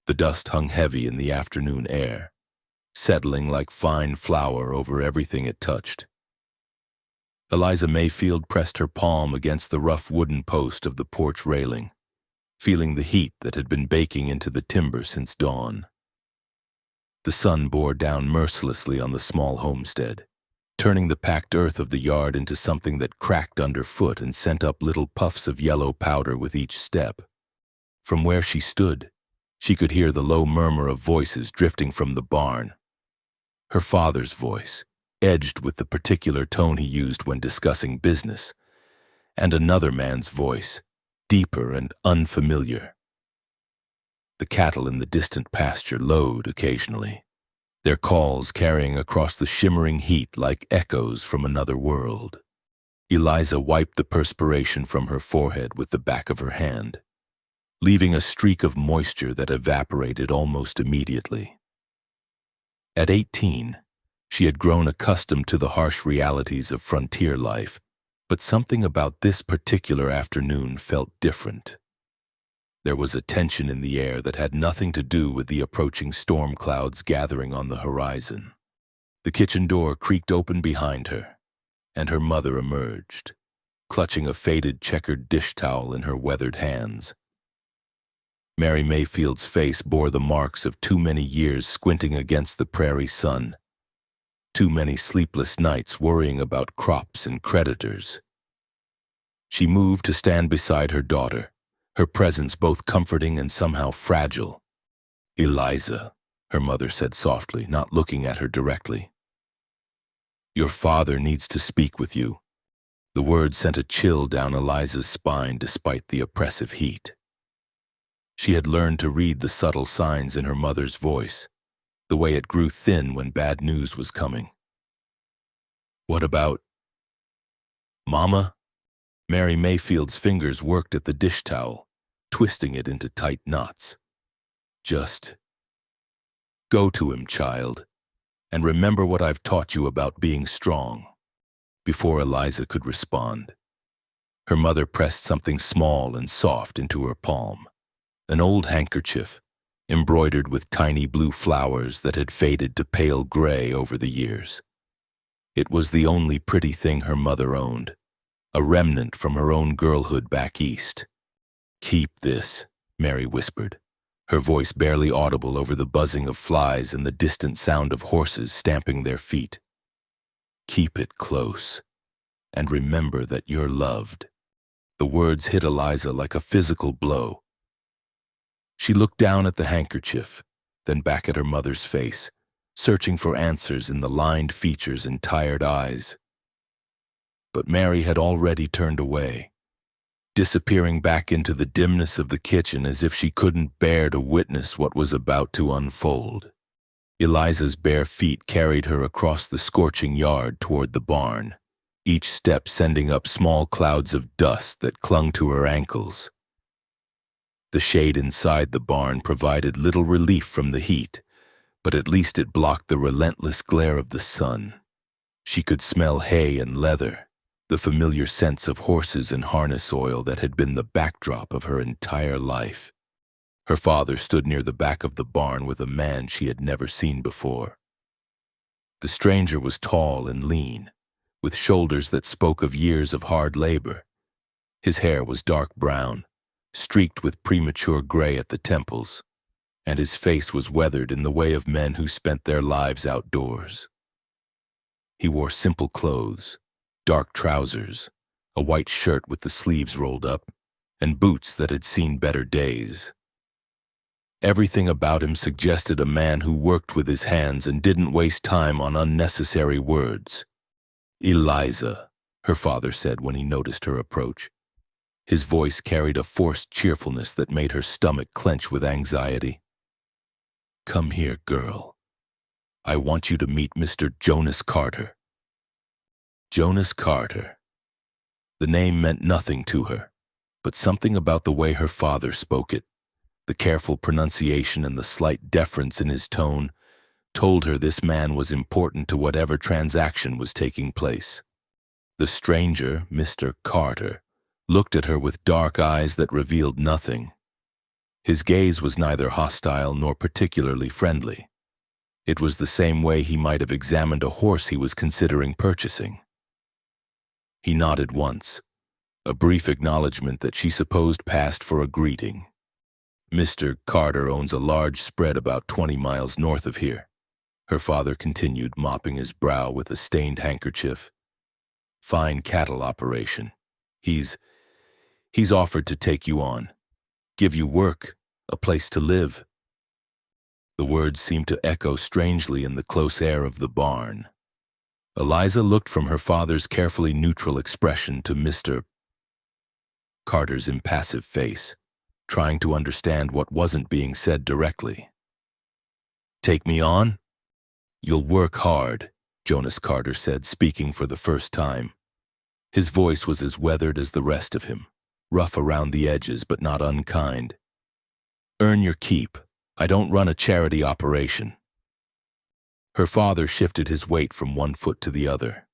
The dust hung heavy in the afternoon air, settling like fine flour over everything it touched. Eliza Mayfield pressed her palm against the rough wooden post of the porch railing, feeling the heat that had been baking into the timber since dawn. The sun bore down mercilessly on the small homestead, turning the packed earth of the yard into something that cracked underfoot and sent up little puffs of yellow powder with each step. From where she stood, she could hear the low murmur of voices drifting from the barn. Her father's voice, edged with the particular tone he used when discussing business, and another man's voice, deeper and unfamiliar. The cattle in the distant pasture lowed occasionally, their calls carrying across the shimmering heat like echoes from another world. Eliza wiped the perspiration from her forehead with the back of her hand, leaving a streak of moisture that evaporated almost immediately. At 18, she had grown accustomed to the harsh realities of frontier life, but something about this particular afternoon felt different. There was a tension in the air that had nothing to do with the approaching storm clouds gathering on the horizon. The kitchen door creaked open behind her, and her mother emerged, clutching a faded checkered dish towel in her weathered hands. Mary Mayfield's face bore the marks of too many years squinting against the prairie sun, too many sleepless nights worrying about crops and creditors. She moved to stand beside her daughter, her presence both comforting and somehow fragile. "Eliza," her mother said softly, not looking at her directly. "Your father needs to speak with you." The word sent a chill down Eliza's spine despite the oppressive heat. She had learned to read the subtle signs in her mother's voice, the way it grew thin when bad news was coming. "What about Mama?" Mary Mayfield's fingers worked at the dish towel, twisting it into tight knots. "Just go to him, child, and remember what I've taught you about being strong." Before Eliza could respond, her mother pressed something small and soft into her palm, an old handkerchief, embroidered with tiny blue flowers that had faded to pale gray over the years. It was the only pretty thing her mother owned, a remnant from her own girlhood back east. "Keep this," Mary whispered, her voice barely audible over the buzzing of flies and the distant sound of horses stamping their feet. "Keep it close, and remember that you're loved." The words hit Eliza like a physical blow. She looked down at the handkerchief, then back at her mother's face, searching for answers in the lined features and tired eyes. But Mary had already turned away, disappearing back into the dimness of the kitchen as if she couldn't bear to witness what was about to unfold. Eliza's bare feet carried her across the scorching yard toward the barn, each step sending up small clouds of dust that clung to her ankles. The shade inside the barn provided little relief from the heat, but at least it blocked the relentless glare of the sun. She could smell hay and leather, the familiar scents of horses and harness oil that had been the backdrop of her entire life. Her father stood near the back of the barn with a man she had never seen before. The stranger was tall and lean, with shoulders that spoke of years of hard labor. His hair was dark brown, streaked with premature gray at the temples, and his face was weathered in the way of men who spent their lives outdoors. He wore simple clothes, dark trousers, a white shirt with the sleeves rolled up, and boots that had seen better days. Everything about him suggested a man who worked with his hands and didn't waste time on unnecessary words. "Eliza," her father said when he noticed her approach. His voice carried a forced cheerfulness that made her stomach clench with anxiety. "Come here, girl. I want you to meet Mr. Jonas Carter." Jonas Carter. The name meant nothing to her, but something about the way her father spoke it, the careful pronunciation and the slight deference in his tone, told her this man was important to whatever transaction was taking place. The stranger, Mr. Carter, looked at her with dark eyes that revealed nothing. His gaze was neither hostile nor particularly friendly. It was the same way he might have examined a horse he was considering purchasing. He nodded once, a brief acknowledgement that she supposed passed for a greeting. "Mr. Carter owns a large spread about 20 miles north of here," her father continued, mopping his brow with a stained handkerchief. "Fine cattle operation. He's offered to take you on, give you work, a place to live." The words seemed to echo strangely in the close air of the barn. Eliza looked from her father's carefully neutral expression to Mr. Carter's impassive face, trying to understand what wasn't being said directly. "Take me on? You'll work hard," Jonas Carter said, speaking for the first time. His voice was as weathered as the rest of him, rough around the edges but not unkind. "Earn your keep. I don't run a charity operation." Her father shifted his weight from one foot to the other,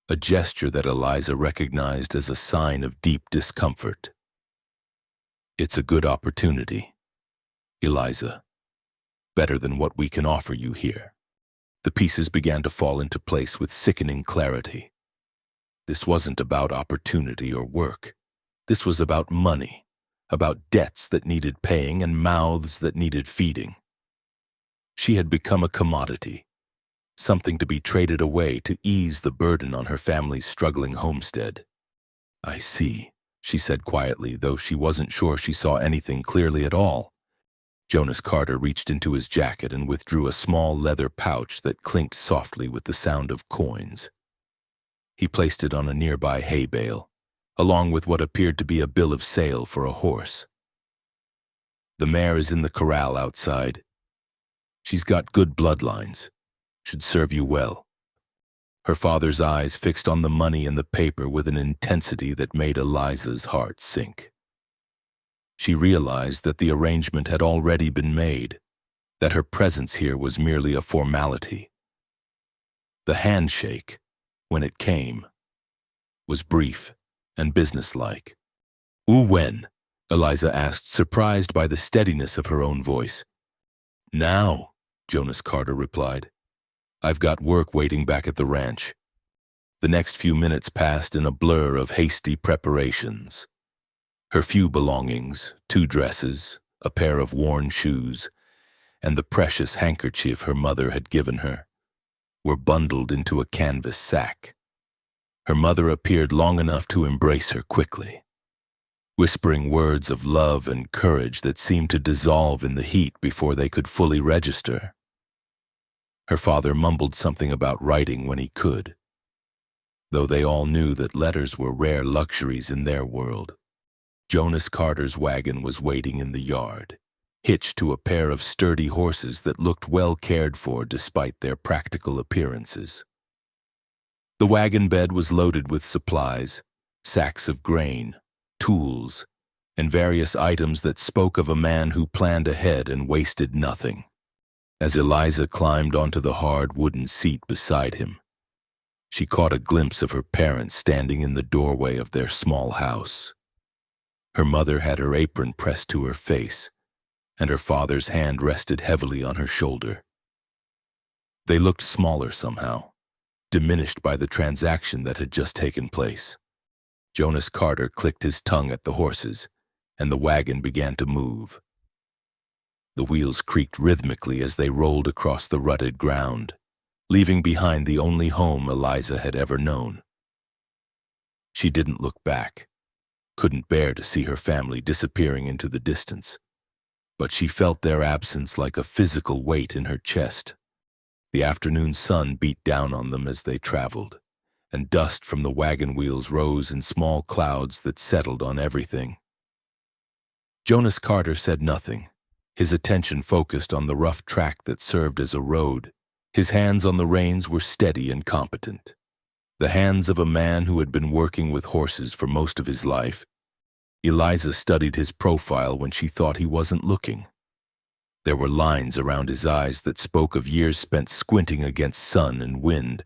a gesture that Eliza recognized as a sign of deep discomfort. "It's a good opportunity, Eliza. Better than what we can offer you here." The pieces began to fall into place with sickening clarity. This wasn't about opportunity or work. This was about money, about debts that needed paying and mouths that needed feeding. She had become a commodity, something to be traded away to ease the burden on her family's struggling homestead. "I see," she said quietly, though she wasn't sure she saw anything clearly at all. Jonas Carter reached into his jacket and withdrew a small leather pouch that clinked softly with the sound of coins. He placed it on a nearby hay bale, along with what appeared to be a bill of sale for a horse. "The mare is in the corral outside. She's got good bloodlines. Should serve you well." Her father's eyes fixed on the money and the paper with an intensity that made Eliza's heart sink. She realized that the arrangement had already been made, that her presence here was merely a formality. The handshake, when it came, was brief and businesslike. "When?" Eliza asked, surprised by the steadiness of her own voice. "Now," Jonas Carter replied. "I've got work waiting back at the ranch." The next few minutes passed in a blur of hasty preparations. Her few belongings, 2 dresses, a pair of worn shoes, and the precious handkerchief her mother had given her, were bundled into a canvas sack. Her mother appeared long enough to embrace her quickly, whispering words of love and courage that seemed to dissolve in the heat before they could fully register. Her father mumbled something about writing when he could, though they all knew that letters were rare luxuries in their world. Jonas Carter's wagon was waiting in the yard, hitched to a pair of sturdy horses that looked well cared for despite their practical appearances. The wagon bed was loaded with supplies, sacks of grain, tools, and various items that spoke of a man who planned ahead and wasted nothing. As Eliza climbed onto the hard wooden seat beside him, she caught a glimpse of her parents standing in the doorway of their small house. Her mother had her apron pressed to her face, and her father's hand rested heavily on her shoulder. They looked smaller somehow, diminished by the transaction that had just taken place. Jonas Carter clicked his tongue at the horses, and the wagon began to move. The wheels creaked rhythmically as they rolled across the rutted ground, leaving behind the only home Eliza had ever known. She didn't look back, couldn't bear to see her family disappearing into the distance, but she felt their absence like a physical weight in her chest. The afternoon sun beat down on them as they traveled, and dust from the wagon wheels rose in small clouds that settled on everything. Jonas Carter said nothing, his attention focused on the rough track that served as a road. His hands on the reins were steady and competent, the hands of a man who had been working with horses for most of his life. Eliza studied his profile when she thought he wasn't looking. There were lines around his eyes that spoke of years spent squinting against sun and wind,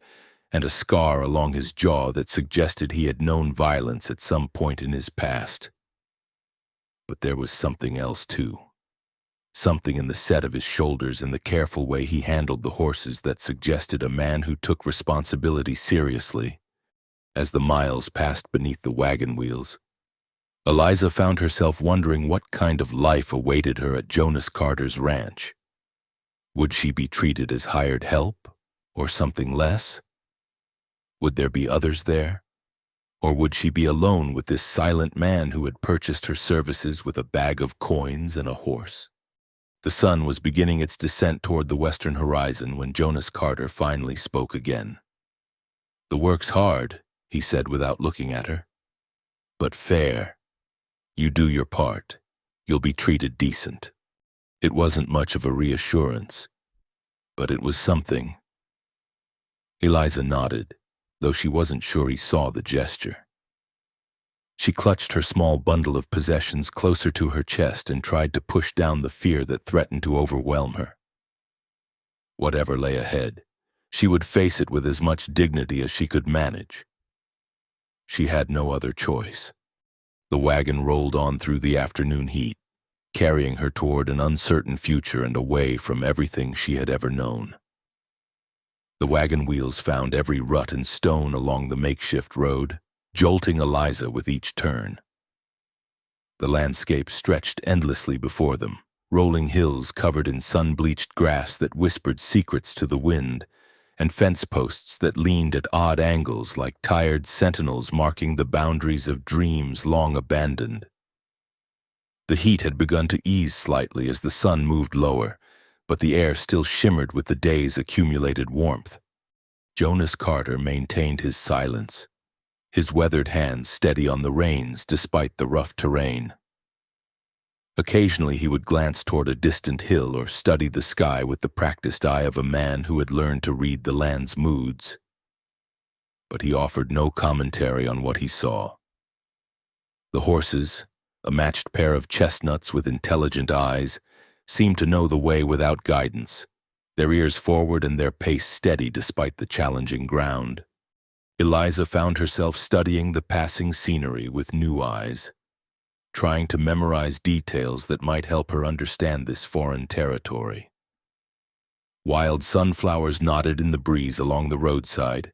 and a scar along his jaw that suggested he had known violence at some point in his past. But there was something else too. something in the set of his shoulders and the careful way he handled the horses that suggested a man who took responsibility seriously. As the miles passed beneath the wagon wheels, Eliza found herself wondering what kind of life awaited her at Jonas Carter's ranch. Would she be treated as hired help, or something less? Would there be others there? Or would she be alone with this silent man who had purchased her services with a bag of coins and a horse? The sun was beginning its descent toward the western horizon when Jonas Carter finally spoke again. "The work's hard," he said without looking at her, "but fair. You do your part. You'll be treated decent." It wasn't much of a reassurance, but it was something. Eliza nodded, though she wasn't sure he saw the gesture. She clutched her small bundle of possessions closer to her chest and tried to push down the fear that threatened to overwhelm her. Whatever lay ahead, she would face it with as much dignity as she could manage. She had no other choice. The wagon rolled on through the afternoon heat, carrying her toward an uncertain future and away from everything she had ever known. The wagon wheels found every rut and stone along the makeshift road, jolting Eliza with each turn. The landscape stretched endlessly before them, rolling hills covered in sun-bleached grass that whispered secrets to the wind, and fence posts that leaned at odd angles like tired sentinels marking the boundaries of dreams long abandoned. The heat had begun to ease slightly as the sun moved lower, but the air still shimmered with the day's accumulated warmth. Jonas Carter maintained his silence, his weathered hands steady on the reins despite the rough terrain. Occasionally he would glance toward a distant hill or study the sky with the practiced eye of a man who had learned to read the land's moods. But he offered no commentary on what he saw. The horses, a matched pair of chestnuts with intelligent eyes, seemed to know the way without guidance, their ears forward and their pace steady despite the challenging ground. Eliza found herself studying the passing scenery with new eyes, trying to memorize details that might help her understand this foreign territory. Wild sunflowers nodded in the breeze along the roadside,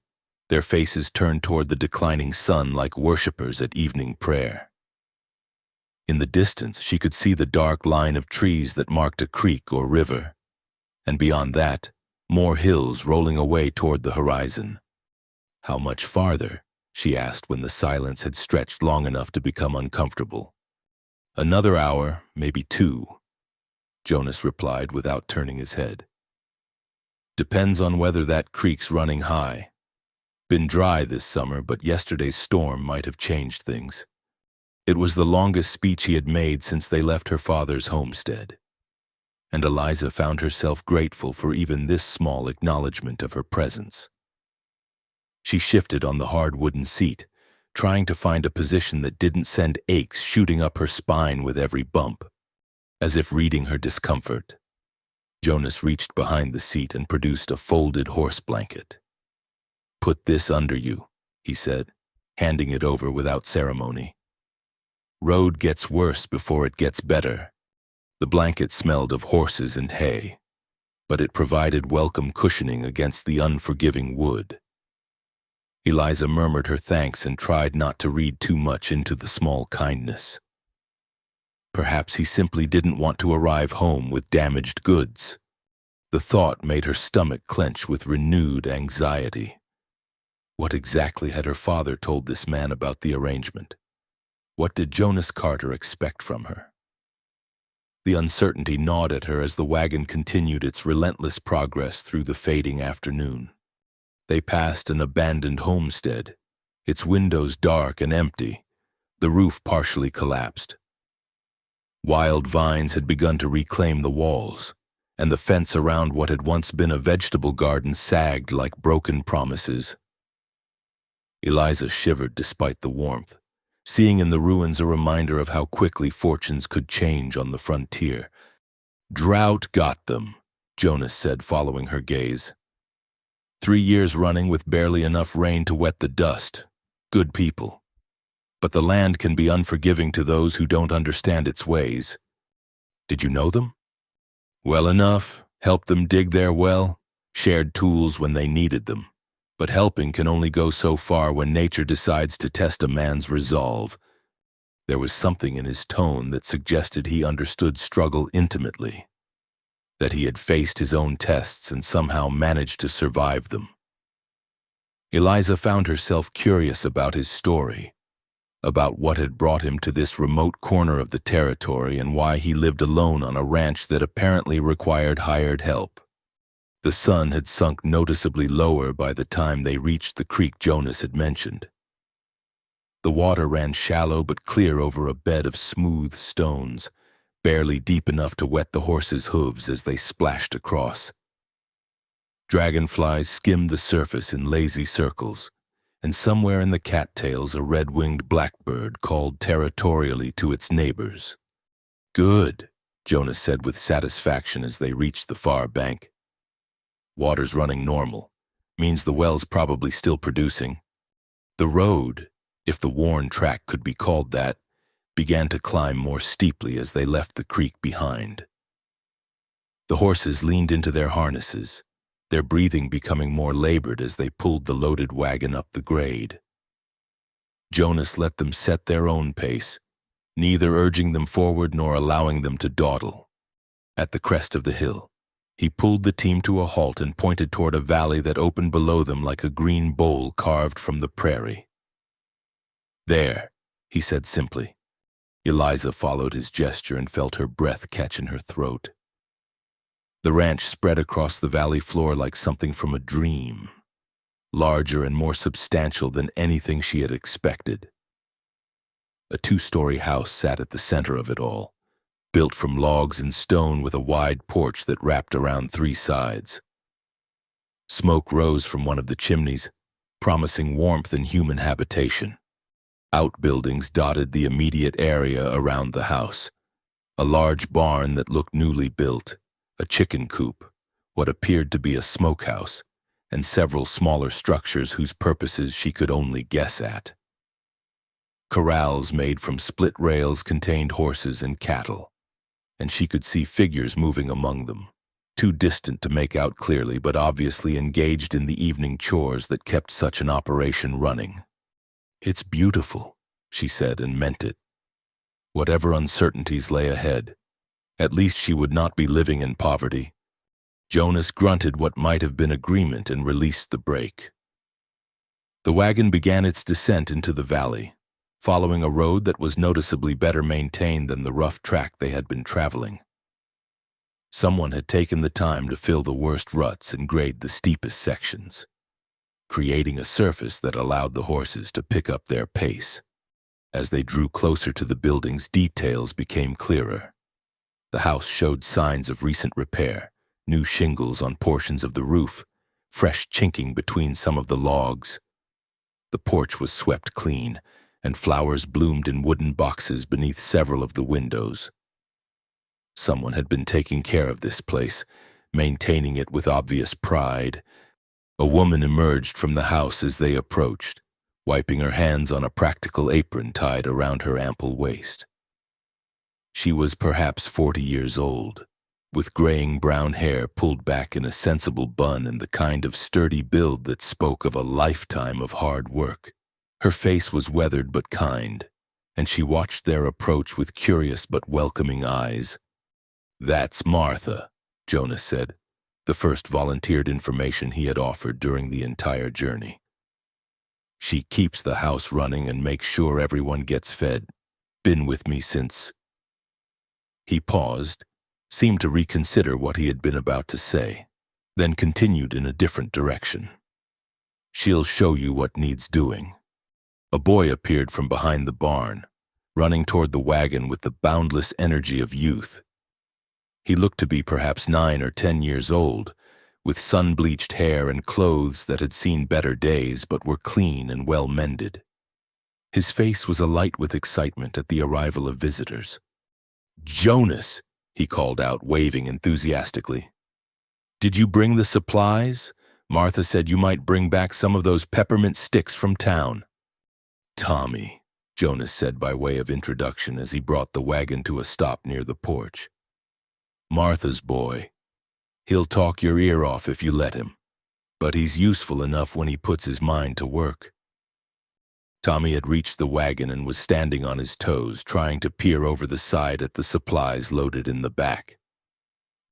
their faces turned toward the declining sun like worshippers at evening prayer. In the distance, she could see the dark line of trees that marked a creek or river, and beyond that, more hills rolling away toward the horizon. "How much farther?" she asked when the silence had stretched long enough to become uncomfortable. "Another hour, maybe 2, Jonas replied without turning his head. "Depends on whether that creek's running high. Been dry this summer, but yesterday's storm might have changed things." It was the longest speech he had made since they left her father's homestead, and Eliza found herself grateful for even this small acknowledgement of her presence. She shifted on the hard wooden seat, trying to find a position that didn't send aches shooting up her spine with every bump, as if reading her discomfort. Jonas reached behind the seat and produced a folded horse blanket. "Put this under you," he said, handing it over without ceremony. "Road gets worse before it gets better." The blanket smelled of horses and hay, but it provided welcome cushioning against the unforgiving wood. Eliza murmured her thanks and tried not to read too much into the small kindness. Perhaps he simply didn't want to arrive home with damaged goods. The thought made her stomach clench with renewed anxiety. What exactly had her father told this man about the arrangement? What did Jonas Carter expect from her? The uncertainty gnawed at her as the wagon continued its relentless progress through the fading afternoon. They passed an abandoned homestead, its windows dark and empty, the roof partially collapsed. Wild vines had begun to reclaim the walls, and the fence around what had once been a vegetable garden sagged like broken promises. Eliza shivered despite the warmth, seeing in the ruins a reminder of how quickly fortunes could change on the frontier. "Drought got them," Jonas said, following her gaze. 3 years running with barely enough rain to wet the dust. Good people. But the land can be unforgiving to those who don't understand its ways. Did you know them? Well enough, helped them dig their well, shared tools when they needed them. But helping can only go so far when nature decides to test a man's resolve. There was something in his tone that suggested he understood struggle intimately, that he had faced his own tests and somehow managed to survive them. Eliza found herself curious about his story, about what had brought him to this remote corner of the territory and why he lived alone on a ranch that apparently required hired help. The sun had sunk noticeably lower by the time they reached the creek Jonas had mentioned. The water ran shallow but clear over a bed of smooth stones, barely deep enough to wet the horses' hooves as they splashed across. Dragonflies skimmed the surface in lazy circles, and somewhere in the cattails a red-winged blackbird called territorially to its neighbors. "Good," Jonas said with satisfaction as they reached the far bank. "Water's running normal. Means the well's probably still producing." The road, if the worn track could be called that, began to climb more steeply as they left the creek behind. The horses leaned into their harnesses, their breathing becoming more labored as they pulled the loaded wagon up the grade. Jonas let them set their own pace, neither urging them forward nor allowing them to dawdle. At the crest of the hill, he pulled the team to a halt and pointed toward a valley that opened below them like a green bowl carved from the prairie. "There," he said simply. Eliza followed his gesture and felt her breath catch in her throat. The ranch spread across the valley floor like something from a dream, larger and more substantial than anything she had expected. A two-story house sat at the center of it all, built from logs and stone with a wide porch that wrapped around three sides. Smoke rose from one of the chimneys, promising warmth and human habitation. Outbuildings dotted the immediate area around the house. A large barn that looked newly built, a chicken coop, what appeared to be a smokehouse, and several smaller structures whose purposes she could only guess at. Corrals made from split rails contained horses and cattle, and she could see figures moving among them, too distant to make out clearly but obviously engaged in the evening chores that kept such an operation running. "It's beautiful," she said, and meant it. Whatever uncertainties lay ahead, at least she would not be living in poverty. Jonas grunted what might have been agreement and released the brake. The wagon began its descent into the valley, following a road that was noticeably better maintained than the rough track they had been traveling. Someone had taken the time to fill the worst ruts and grade the steepest sections, creating a surface that allowed the horses to pick up their pace. As they drew closer to the building's details became clearer. The house showed signs of recent repair, new shingles on portions of the roof, fresh chinking between some of the logs. The porch was swept clean, and flowers bloomed in wooden boxes beneath several of the windows. Someone had been taking care of this place, maintaining it with obvious pride. A woman emerged from the house as they approached, wiping her hands on a practical apron tied around her ample waist. She was perhaps 40 years old, with graying brown hair pulled back in a sensible bun and the kind of sturdy build that spoke of a lifetime of hard work. Her face was weathered but kind, and she watched their approach with curious but welcoming eyes. "That's Martha," Jonas said, the first volunteered information he had offered during the entire journey. "She keeps the house running and makes sure everyone gets fed. Been with me since—" He paused, seemed to reconsider what he had been about to say, then continued in a different direction. "She'll show you what needs doing." A boy appeared from behind the barn, running toward the wagon with the boundless energy of youth. He looked to be perhaps 9 or 10 years old, with sun-bleached hair and clothes that had seen better days but were clean and well-mended. His face was alight with excitement at the arrival of visitors. "Jonas!" he called out, waving enthusiastically. "Did you bring the supplies? Martha said you might bring back some of those peppermint sticks from town." "Tommy," Jonas said by way of introduction as he brought the wagon to a stop near the porch. Martha's boy. He'll talk your ear off if you let him, but he's useful enough when he puts his mind to work. Tommy had reached the wagon and was standing on his toes, trying to peer over the side at the supplies loaded in the back.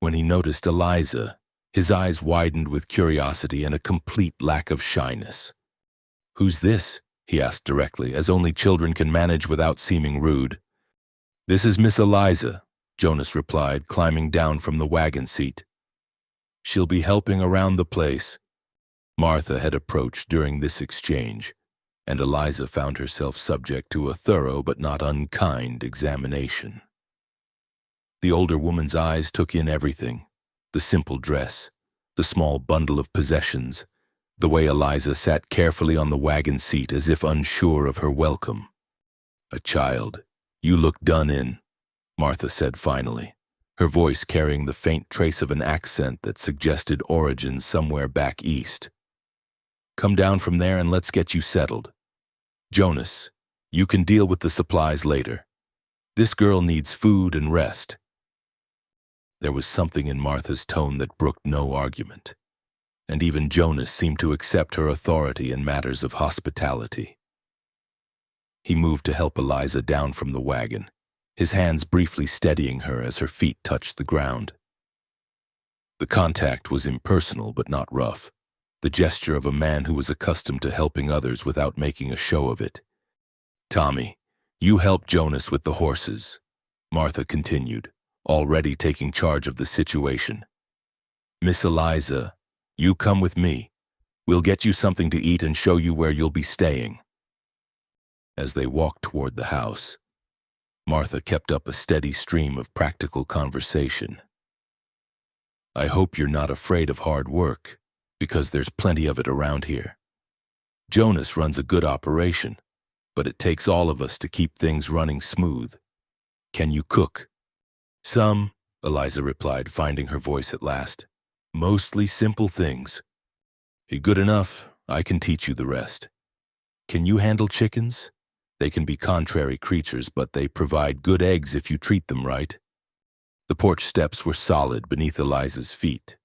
When he noticed Eliza, his eyes widened with curiosity and a complete lack of shyness. "Who's this?" he asked directly, as only children can manage without seeming rude. "This is Miss Eliza," Jonas replied, climbing down from the wagon seat. "She'll be helping around the place." Martha had approached during this exchange, and Eliza found herself subject to a thorough but not unkind examination. The older woman's eyes took in everything: the simple dress, the small bundle of possessions, the way Eliza sat carefully on the wagon seat as if unsure of her welcome. "A child. You look done in," Martha said finally, her voice carrying the faint trace of an accent that suggested origin somewhere back east. "Come down from there and let's get you settled. Jonas, you can deal with the supplies later. This girl needs food and rest." There was something in Martha's tone that brooked no argument, and even Jonas seemed to accept her authority in matters of hospitality. He moved to help Eliza down from the wagon, his hands briefly steadying her as her feet touched the ground. The contact was impersonal but not rough, the gesture of a man who was accustomed to helping others without making a show of it. "Tommy, you help Jonas with the horses," Martha continued, already taking charge of the situation. "Miss Eliza, you come with me. We'll get you something to eat and show you where you'll be staying." As they walked toward the house, Martha kept up a steady stream of practical conversation. "I hope you're not afraid of hard work, because there's plenty of it around here. Jonas runs a good operation, but it takes all of us to keep things running smooth. Can you cook?" "Some," Eliza replied, finding her voice at last. "Mostly simple things." "Good enough. I can teach you the rest. Can you handle chickens? They can be contrary creatures, but they provide good eggs if you treat them right." The porch steps were solid beneath Eliza's feet,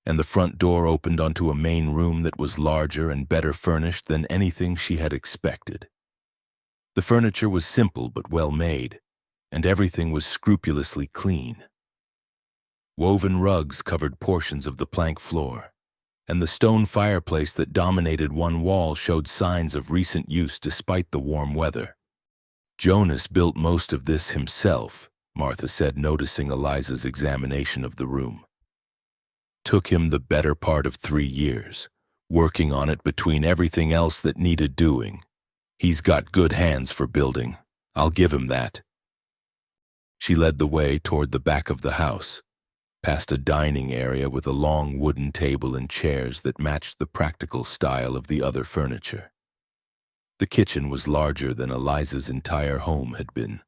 and the front door opened onto a main room that was larger and better furnished than anything she had expected. The furniture was simple but well made, and everything was scrupulously clean. Woven rugs covered portions of the plank floor, and the stone fireplace that dominated one wall showed signs of recent use despite the warm weather. "Jonas built most of this himself," Martha said, noticing Eliza's examination of the room. "Took him the better part of 3 years, working on it between everything else that needed doing. He's got good hands for building. I'll give him that." She led the way toward the back of the house, past a dining area with a long wooden table and chairs that matched the practical style of the other furniture. The kitchen was larger than Eliza's entire home had been,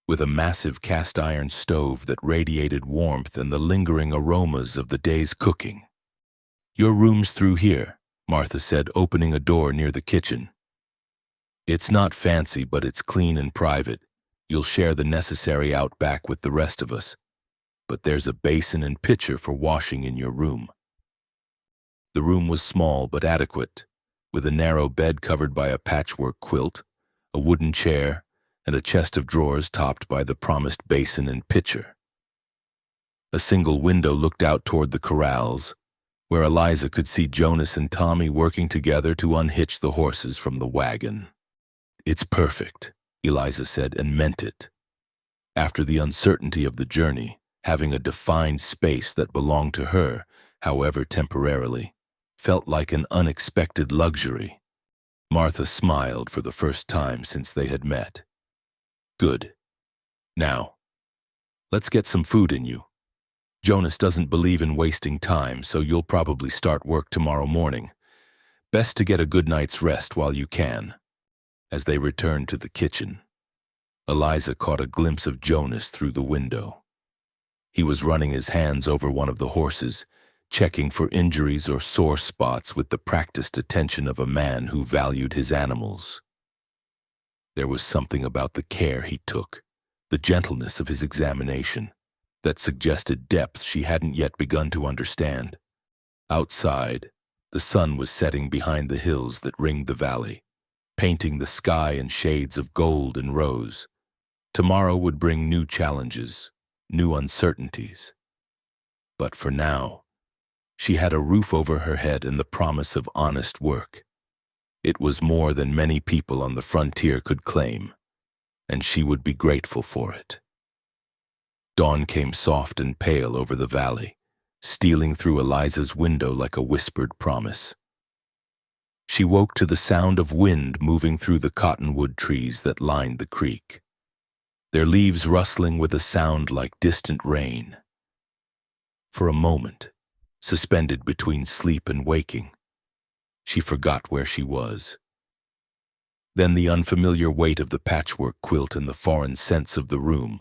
with a massive cast-iron stove that radiated warmth and the lingering aromas of the day's cooking. "Your room's through here," Martha said, opening a door near the kitchen. "It's not fancy, but it's clean and private. You'll share the necessary out back with the rest of us. But there's a basin and pitcher for washing in your room." The room was small but adequate, with a narrow bed covered by a patchwork quilt, a wooden chair, and a chest of drawers topped by the promised basin and pitcher. A single window looked out toward the corrals, where Eliza could see Jonas and Tommy working together to unhitch the horses from the wagon. "It's perfect," Eliza said, and meant it. After the uncertainty of the journey, having a defined space that belonged to her, however temporarily, felt like an unexpected luxury. Martha smiled for the first time since they had met. "Good. Now, let's get some food in you. Jonas doesn't believe in wasting time, so you'll probably start work tomorrow morning. Best to get a good night's rest while you can." As they returned to the kitchen, Eliza caught a glimpse of Jonas through the window. He was running his hands over one of the horses, checking for injuries or sore spots with the practiced attention of a man who valued his animals. There was something about the care he took, the gentleness of his examination, that suggested depth she hadn't yet begun to understand. Outside, the sun was setting behind the hills that ringed the valley, painting the sky in shades of gold and rose. Tomorrow would bring new challenges, new uncertainties. But for now, she had a roof over her head and the promise of honest work. It was more than many people on the frontier could claim, and she would be grateful for it. Dawn came soft and pale over the valley, stealing through Eliza's window like a whispered promise. She woke to the sound of wind moving through the cottonwood trees that lined the creek, their leaves rustling with a sound like distant rain. For a moment, suspended between sleep and waking, she forgot where she was. Then the unfamiliar weight of the patchwork quilt and the foreign scents of the room,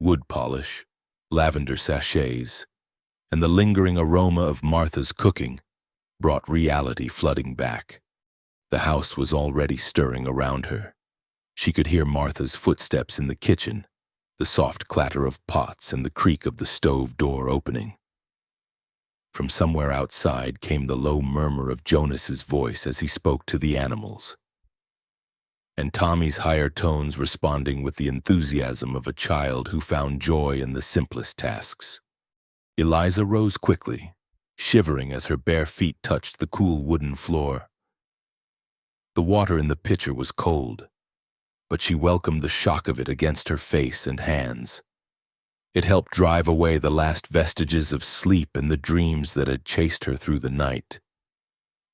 wood polish, lavender sachets, and the lingering aroma of Martha's cooking, brought reality flooding back. The house was already stirring around her. She could hear Martha's footsteps in the kitchen, the soft clatter of pots and the creak of the stove door opening. From somewhere outside came the low murmur of Jonas's voice as he spoke to the animals, and Tommy's higher tones responding with the enthusiasm of a child who found joy in the simplest tasks. Eliza rose quickly, shivering as her bare feet touched the cool wooden floor. The water in the pitcher was cold, but she welcomed the shock of it against her face and hands. It helped drive away the last vestiges of sleep and the dreams that had chased her through the night.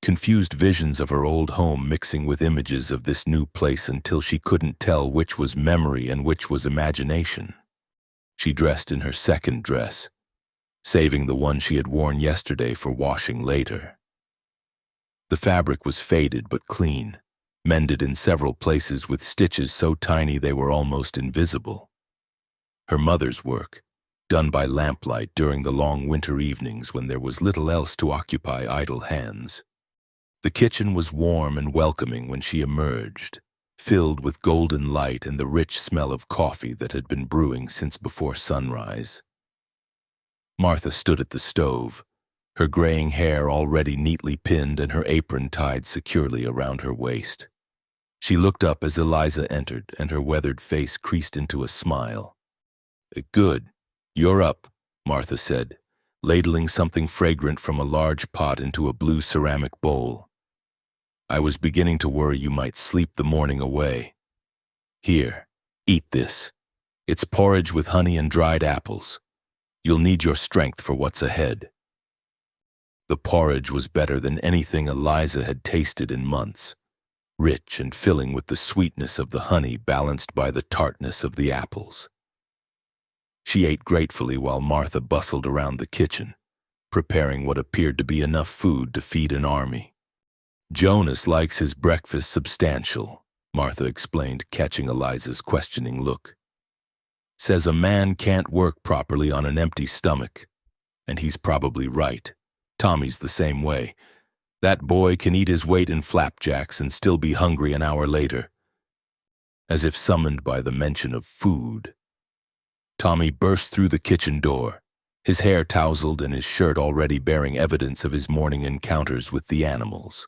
Confused visions of her old home mixing with images of this new place until she couldn't tell which was memory and which was imagination. She dressed in her second dress, saving the one she had worn yesterday for washing later. The fabric was faded but clean, mended in several places with stitches so tiny they were almost invisible. Her mother's work, done by lamplight during the long winter evenings when there was little else to occupy idle hands. The kitchen was warm and welcoming when she emerged, filled with golden light and the rich smell of coffee that had been brewing since before sunrise. Martha stood at the stove, her graying hair already neatly pinned and her apron tied securely around her waist. She looked up as Eliza entered, and her weathered face creased into a smile. "Good, you're up," Martha said, ladling something fragrant from a large pot into a blue ceramic bowl. "I was beginning to worry you might sleep the morning away. Here, eat this. It's porridge with honey and dried apples. You'll need your strength for what's ahead." The porridge was better than anything Eliza had tasted in months, rich and filling with the sweetness of the honey balanced by the tartness of the apples. She ate gratefully while Martha bustled around the kitchen, preparing what appeared to be enough food to feed an army. "Jonas likes his breakfast substantial," Martha explained, catching Eliza's questioning look. "Says a man can't work properly on an empty stomach. And he's probably right. Tommy's the same way. That boy can eat his weight in flapjacks and still be hungry an hour later." As if summoned by the mention of food, Tommy burst through the kitchen door, his hair tousled and his shirt already bearing evidence of his morning encounters with the animals.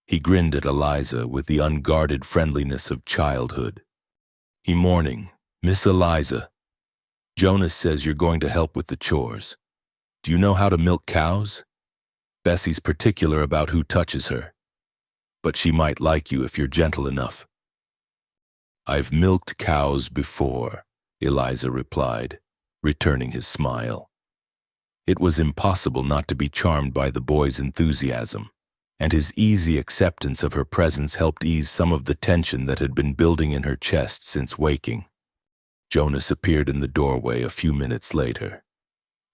He grinned at Eliza with the unguarded friendliness of childhood. "Morning, Miss Eliza. Jonas says you're going to help with the chores. Do you know how to milk cows? Bessie's particular about who touches her, but she might like you if you're gentle enough." "I've milked cows before," Eliza replied, returning his smile. It was impossible not to be charmed by the boy's enthusiasm, and his easy acceptance of her presence helped ease some of the tension that had been building in her chest since waking. Jonas appeared in the doorway a few minutes later,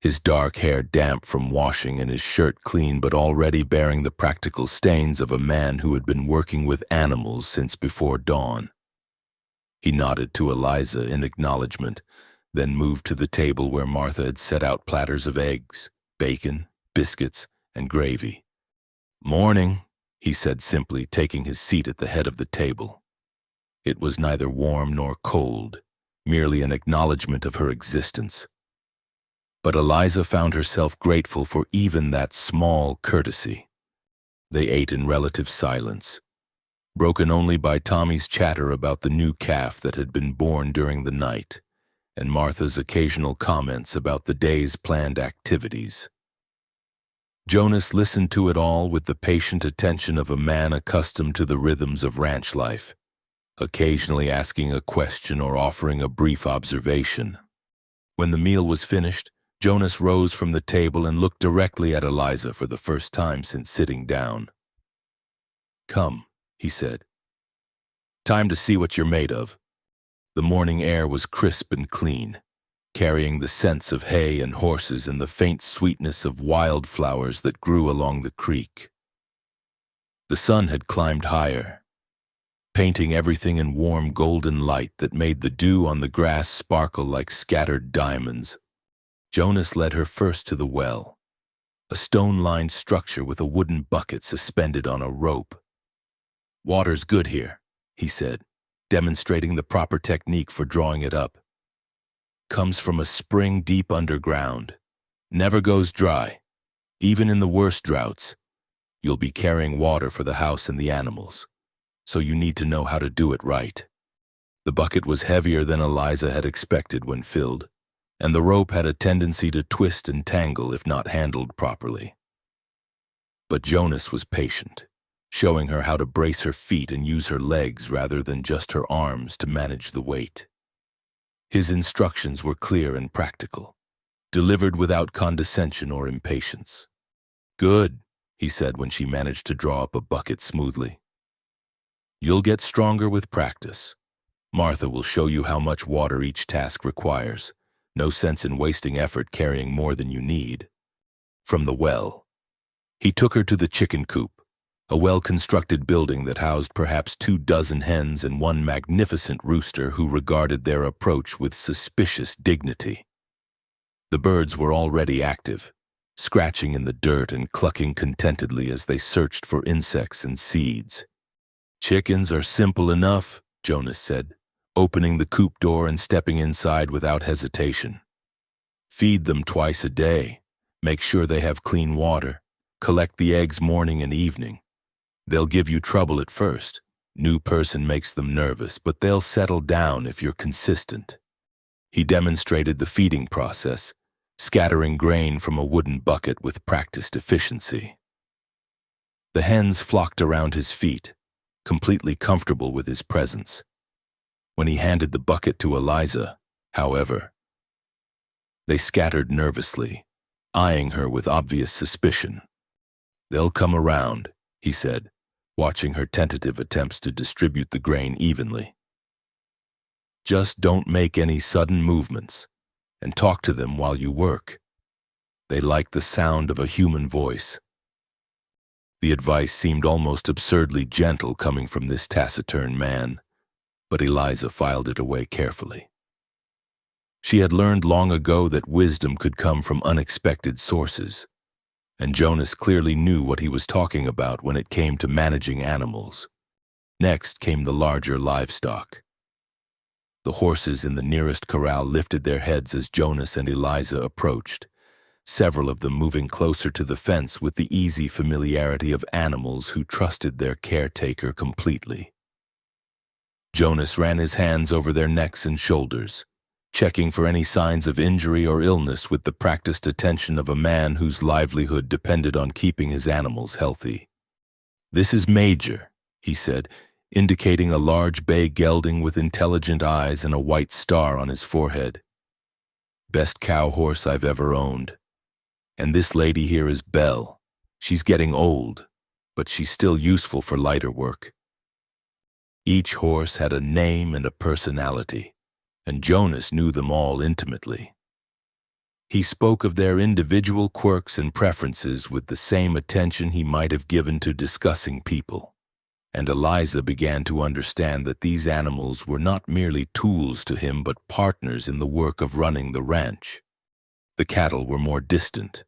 his dark hair damp from washing and his shirt clean but already bearing the practical stains of a man who had been working with animals since before dawn. He nodded to Eliza in acknowledgement, then moved to the table where Martha had set out platters of eggs, bacon, biscuits, and gravy. "Morning," he said simply, taking his seat at the head of the table. It was neither warm nor cold, merely an acknowledgement of her existence, But Eliza found herself grateful for even that small courtesy. They ate in relative silence, broken only by Tommy's chatter about the new calf that had been born during the night, and Martha's occasional comments about the day's planned activities. Jonas listened to it all with the patient attention of a man accustomed to the rhythms of ranch life, occasionally asking a question or offering a brief observation. When the meal was finished, Jonas rose from the table and looked directly at Eliza for the first time since sitting down. "Come," he said. "Time to see what you're made of." The morning air was crisp and clean, carrying the scents of hay and horses and the faint sweetness of wildflowers that grew along the creek. The sun had climbed higher, painting everything in warm golden light that made the dew on the grass sparkle like scattered diamonds. Jonas led her first to the well, a stone-lined structure with a wooden bucket suspended on a rope. "Water's good here," he said, demonstrating the proper technique for drawing it up. "Comes from a spring deep underground. Never goes dry. Even in the worst droughts, you'll be carrying water for the house and the animals, so you need to know how to do it right." The bucket was heavier than Eliza had expected when filled, and the rope had a tendency to twist and tangle if not handled properly. But Jonas was patient, showing her how to brace her feet and use her legs rather than just her arms to manage the weight. His instructions were clear and practical, delivered without condescension or impatience. "Good," he said when she managed to draw up a bucket smoothly. "You'll get stronger with practice. Martha will show you how much water each task requires. No sense in wasting effort carrying more than you need." From the well, he took her to the chicken coop, a well-constructed building that housed perhaps 24 hens and one magnificent rooster who regarded their approach with suspicious dignity. The birds were already active, scratching in the dirt and clucking contentedly as they searched for insects and seeds. "Chickens are simple enough," Jonas said, opening the coop door and stepping inside without hesitation. "Feed them twice a day, make sure they have clean water, collect the eggs morning and evening. They'll give you trouble at first. New person makes them nervous, but they'll settle down if you're consistent." He demonstrated the feeding process, scattering grain from a wooden bucket with practiced efficiency. The hens flocked around his feet, completely comfortable with his presence. When he handed the bucket to Eliza, however, they scattered nervously, eyeing her with obvious suspicion. "They'll come around," he said, watching her tentative attempts to distribute the grain evenly. "Just don't make any sudden movements, and talk to them while you work. They like the sound of a human voice." The advice seemed almost absurdly gentle coming from this taciturn man, but Eliza filed it away carefully. She had learned long ago that wisdom could come from unexpected sources, and Jonas clearly knew what he was talking about when it came to managing animals. Next came the larger livestock. The horses in the nearest corral lifted their heads as Jonas and Eliza approached, several of them moving closer to the fence with the easy familiarity of animals who trusted their caretaker completely. Jonas ran his hands over their necks and shoulders, checking for any signs of injury or illness with the practiced attention of a man whose livelihood depended on keeping his animals healthy. "This is Major," he said, indicating a large bay gelding with intelligent eyes and a white star on his forehead. "Best cow horse I've ever owned. And this lady here is Belle. She's getting old, but she's still useful for lighter work." Each horse had a name and a personality, and Jonas knew them all intimately. He spoke of their individual quirks and preferences with the same attention he might have given to discussing people, and Eliza began to understand that these animals were not merely tools to him but partners in the work of running the ranch. The cattle were more distant,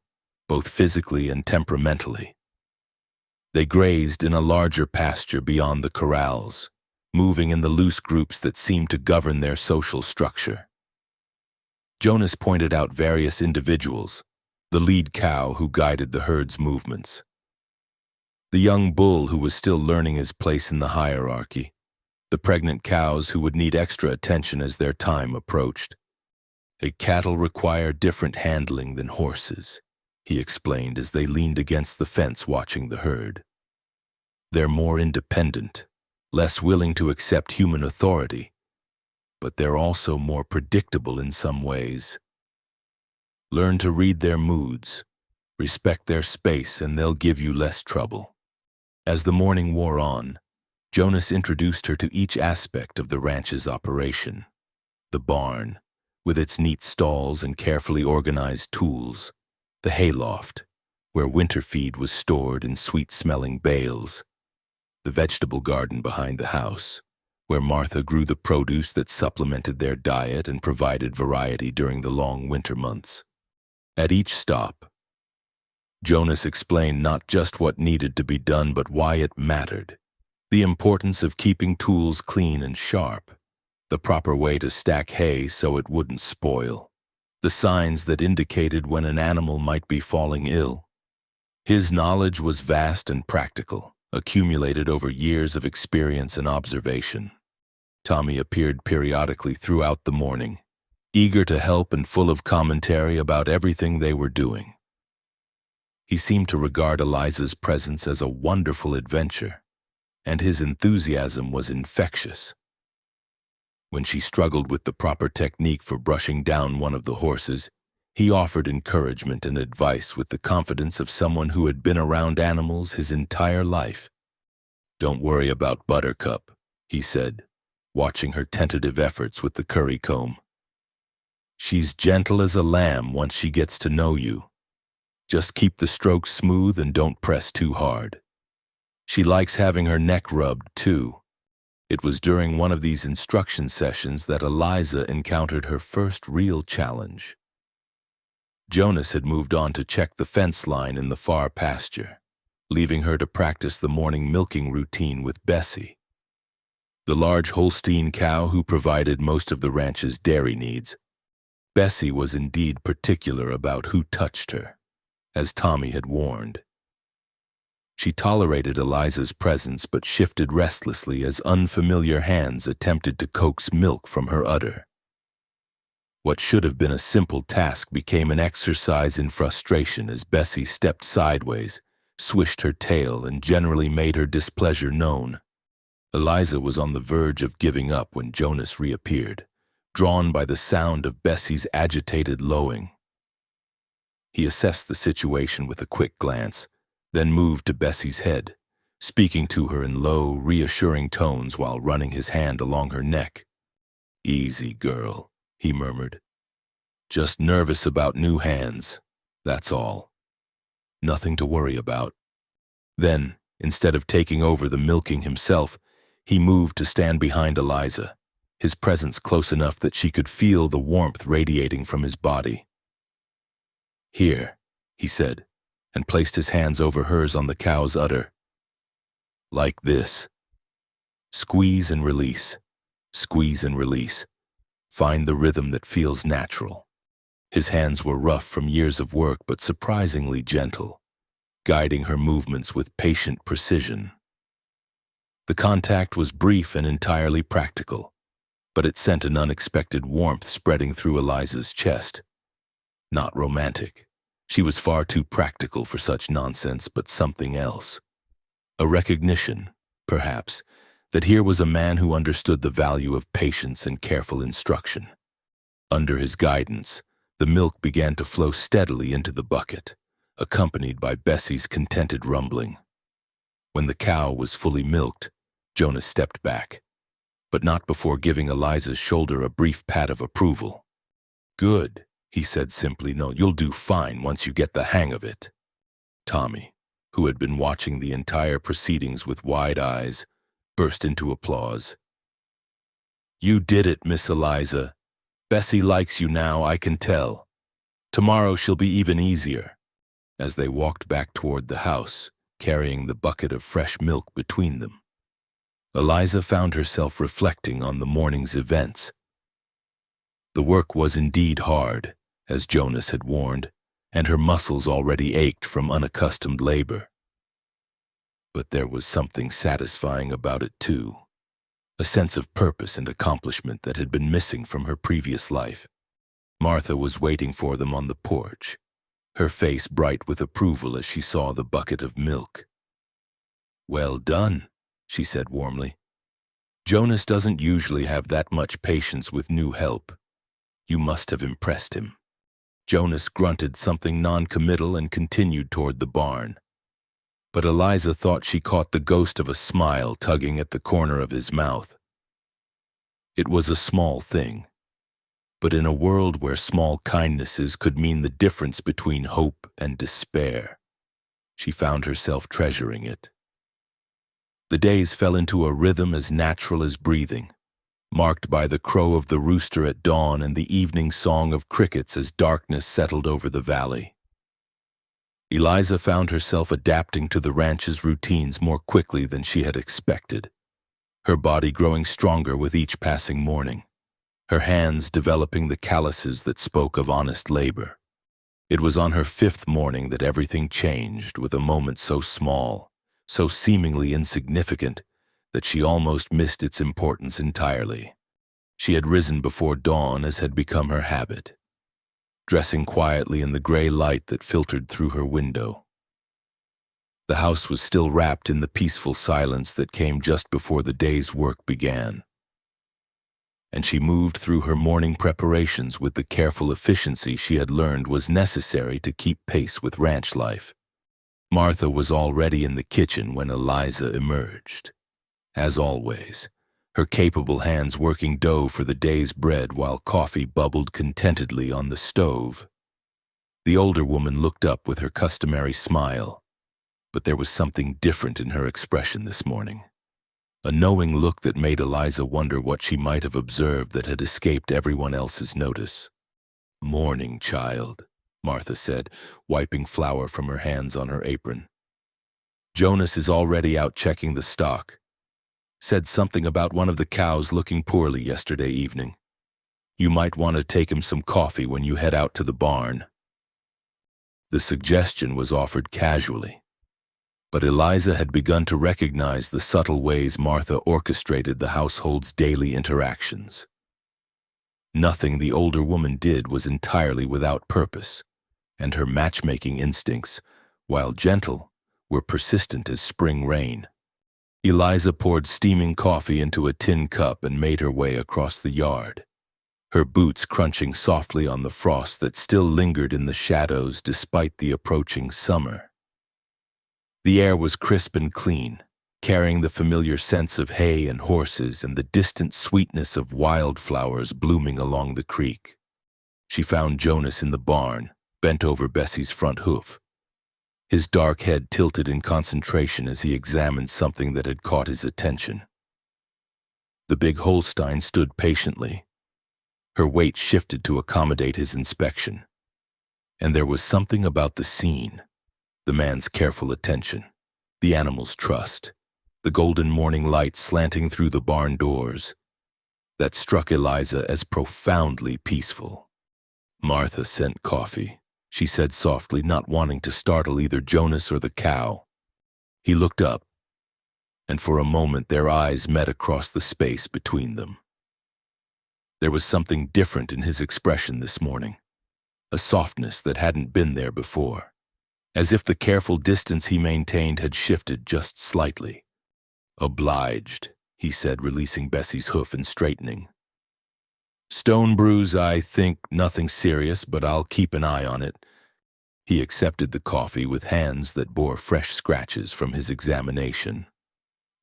both physically and temperamentally. They grazed in a larger pasture beyond the corrals, moving in the loose groups that seemed to govern their social structure. Jonas pointed out various individuals, the lead cow who guided the herd's movements, the young bull who was still learning his place in the hierarchy, the pregnant cows who would need extra attention as their time approached. Cattle require different handling than horses, he explained as they leaned against the fence watching the herd. They're more independent, less willing to accept human authority, but they're also more predictable in some ways. Learn to read their moods, respect their space, and they'll give you less trouble. As the morning wore on, Jonas introduced her to each aspect of the ranch's operation. The barn, with its neat stalls and carefully organized tools, the hayloft, where winter feed was stored in sweet-smelling bales, the vegetable garden behind the house, where Martha grew the produce that supplemented their diet and provided variety during the long winter months. At each stop, Jonas explained not just what needed to be done, but why it mattered. The importance of keeping tools clean and sharp, the proper way to stack hay so it wouldn't spoil, the signs that indicated when an animal might be falling ill. His knowledge was vast and practical, accumulated over years of experience and observation. Tommy appeared periodically throughout the morning, eager to help and full of commentary about everything they were doing. He seemed to regard Eliza's presence as a wonderful adventure, and his enthusiasm was infectious. When she struggled with the proper technique for brushing down one of the horses, he offered encouragement and advice with the confidence of someone who had been around animals his entire life. "Don't worry about Buttercup," he said, watching her tentative efforts with the curry comb. "She's gentle as a lamb once she gets to know you. Just keep the strokes smooth and don't press too hard. She likes having her neck rubbed, too." It was during one of these instruction sessions that Eliza encountered her first real challenge. Jonas had moved on to check the fence line in the far pasture, leaving her to practice the morning milking routine with Bessie. The large Holstein cow who provided most of the ranch's dairy needs, Bessie was indeed particular about who touched her, as Tommy had warned. She tolerated Eliza's presence but shifted restlessly as unfamiliar hands attempted to coax milk from her udder. What should have been a simple task became an exercise in frustration as Bessie stepped sideways, swished her tail, and generally made her displeasure known. Eliza was on the verge of giving up when Jonas reappeared, drawn by the sound of Bessie's agitated lowing. He assessed the situation with a quick glance, then moved to Bessie's head, speaking to her in low, reassuring tones while running his hand along her neck. "Easy, girl," he murmured. "Just nervous about new hands, that's all. Nothing to worry about." Then, instead of taking over the milking himself, he moved to stand behind Eliza, his presence close enough that she could feel the warmth radiating from his body. "Here," he said, and placed his hands over hers on the cow's udder. "Like this. Squeeze and release. Squeeze and release. Find the rhythm that feels natural." His hands were rough from years of work but surprisingly gentle, guiding her movements with patient precision. The contact was brief and entirely practical, but it sent an unexpected warmth spreading through Eliza's chest. Not romantic. She was far too practical for such nonsense, but something else. A recognition, perhaps, that here was a man who understood the value of patience and careful instruction. Under his guidance, the milk began to flow steadily into the bucket, accompanied by Bessie's contented rumbling. When the cow was fully milked, Jonas stepped back, but not before giving Eliza's shoulder a brief pat of approval. "Good," he said simply. "No, you'll do fine once you get the hang of it." Tommy, who had been watching the entire proceedings with wide eyes, burst into applause. "You did it, Miss Eliza. Bessie likes you now, I can tell. Tomorrow she'll be even easier." As they walked back toward the house, carrying the bucket of fresh milk between them, Eliza found herself reflecting on the morning's events. The work was indeed hard, as Jonas had warned, and her muscles already ached from unaccustomed labor. But there was something satisfying about it too, a sense of purpose and accomplishment that had been missing from her previous life. Martha was waiting for them on the porch, her face bright with approval as she saw the bucket of milk. "Well done," she said warmly. "Jonas doesn't usually have that much patience with new help. You must have impressed him." Jonas grunted something non-committal and continued toward the barn. But Eliza thought she caught the ghost of a smile tugging at the corner of his mouth. It was a small thing, but in a world where small kindnesses could mean the difference between hope and despair, she found herself treasuring it. The days fell into a rhythm as natural as breathing, marked by the crow of the rooster at dawn and the evening song of crickets as darkness settled over the valley. Eliza found herself adapting to the ranch's routines more quickly than she had expected, her body growing stronger with each passing morning, her hands developing the calluses that spoke of honest labor. It was on her 5th morning that everything changed, with a moment so small, so seemingly insignificant, that she almost missed its importance entirely. She had risen before dawn, as had become her habit, dressing quietly in the gray light that filtered through her window. The house was still wrapped in the peaceful silence that came just before the day's work began, and she moved through her morning preparations with the careful efficiency she had learned was necessary to keep pace with ranch life. Martha was already in the kitchen when Eliza emerged. As always, her capable hands working dough for the day's bread while coffee bubbled contentedly on the stove. The older woman looked up with her customary smile, but there was something different in her expression this morning. A knowing look that made Eliza wonder what she might have observed that had escaped everyone else's notice. "Morning, child," Martha said, wiping flour from her hands on her apron. "Jonas is already out checking the stock. Said something about one of the cows looking poorly yesterday evening. You might want to take him some coffee when you head out to the barn." The suggestion was offered casually, but Eliza had begun to recognize the subtle ways Martha orchestrated the household's daily interactions. Nothing the older woman did was entirely without purpose, and her matchmaking instincts, while gentle, were persistent as spring rain. Eliza poured steaming coffee into a tin cup and made her way across the yard, her boots crunching softly on the frost that still lingered in the shadows despite the approaching summer. The air was crisp and clean, carrying the familiar scents of hay and horses and the distant sweetness of wildflowers blooming along the creek. She found Jonas in the barn, bent over Bessie's front hoof, his dark head tilted in concentration as he examined something that had caught his attention. The big Holstein stood patiently, her weight shifted to accommodate his inspection. And there was something about the scene, the man's careful attention, the animal's trust, the golden morning light slanting through the barn doors, that struck Eliza as profoundly peaceful. "Martha sent coffee," she said softly, not wanting to startle either Jonas or the cow. He looked up, and for a moment their eyes met across the space between them. There was something different in his expression this morning, a softness that hadn't been there before, as if the careful distance he maintained had shifted just slightly. "Obliged," he said, releasing Bessie's hoof and straightening. "Stone bruise, I think, nothing serious, but I'll keep an eye on it." He accepted the coffee with hands that bore fresh scratches from his examination,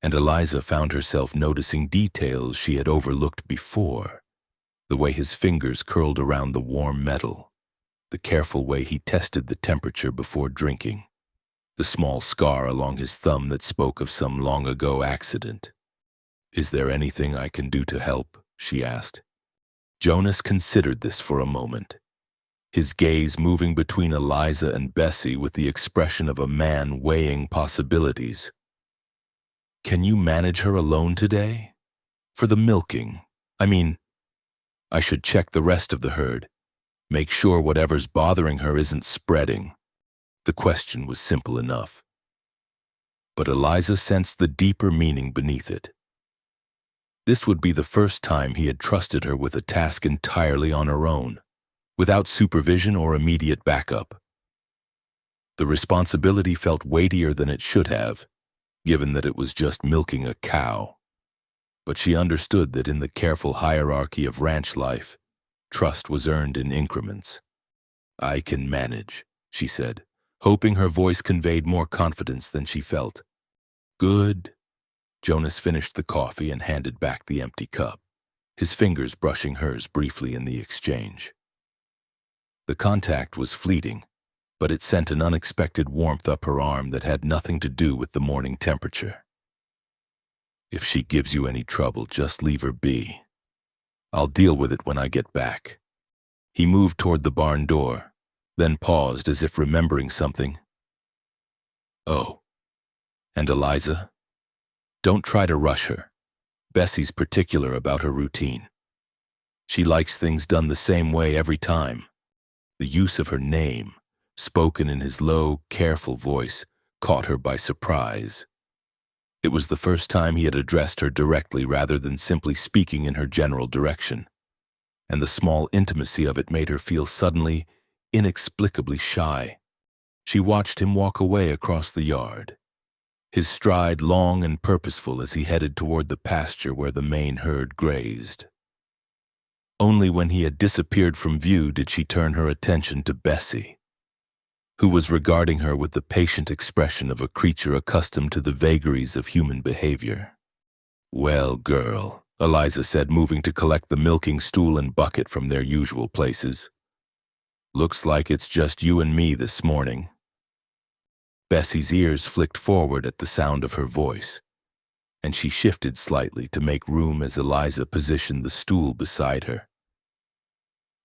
and Eliza found herself noticing details she had overlooked before, the way his fingers curled around the warm metal, the careful way he tested the temperature before drinking, the small scar along his thumb that spoke of some long-ago accident. "Is there anything I can do to help?" she asked. Jonas considered this for a moment, his gaze moving between Eliza and Bessie with the expression of a man weighing possibilities. "Can you manage her alone today? For the milking, I mean." I should check the rest of the herd, make sure whatever's bothering her isn't spreading. The question was simple enough. But Eliza sensed the deeper meaning beneath it. This would be the first time he had trusted her with a task entirely on her own, without supervision or immediate backup. The responsibility felt weightier than it should have, given that it was just milking a cow. But she understood that in the careful hierarchy of ranch life, trust was earned in increments. "I can manage," she said, hoping her voice conveyed more confidence than she felt. "Good." Jonas finished the coffee and handed back the empty cup, his fingers brushing hers briefly in the exchange. The contact was fleeting, but it sent an unexpected warmth up her arm that had nothing to do with the morning temperature. "If she gives you any trouble, just leave her be. I'll deal with it when I get back." He moved toward the barn door, then paused as if remembering something. "Oh, and Eliza? Don't try to rush her. Bessie's particular about her routine. She likes things done the same way every time." The use of her name, spoken in his low, careful voice, caught her by surprise. It was the first time he had addressed her directly rather than simply speaking in her general direction, and the small intimacy of it made her feel suddenly, inexplicably shy. She watched him walk away across the yard, his stride long and purposeful as he headed toward the pasture where the main herd grazed. Only when he had disappeared from view did she turn her attention to Bessie, who was regarding her with the patient expression of a creature accustomed to the vagaries of human behavior. "Well, girl," Eliza said, moving to collect the milking stool and bucket from their usual places. "Looks like it's just you and me this morning." Bessie's ears flicked forward at the sound of her voice, and she shifted slightly to make room as Eliza positioned the stool beside her.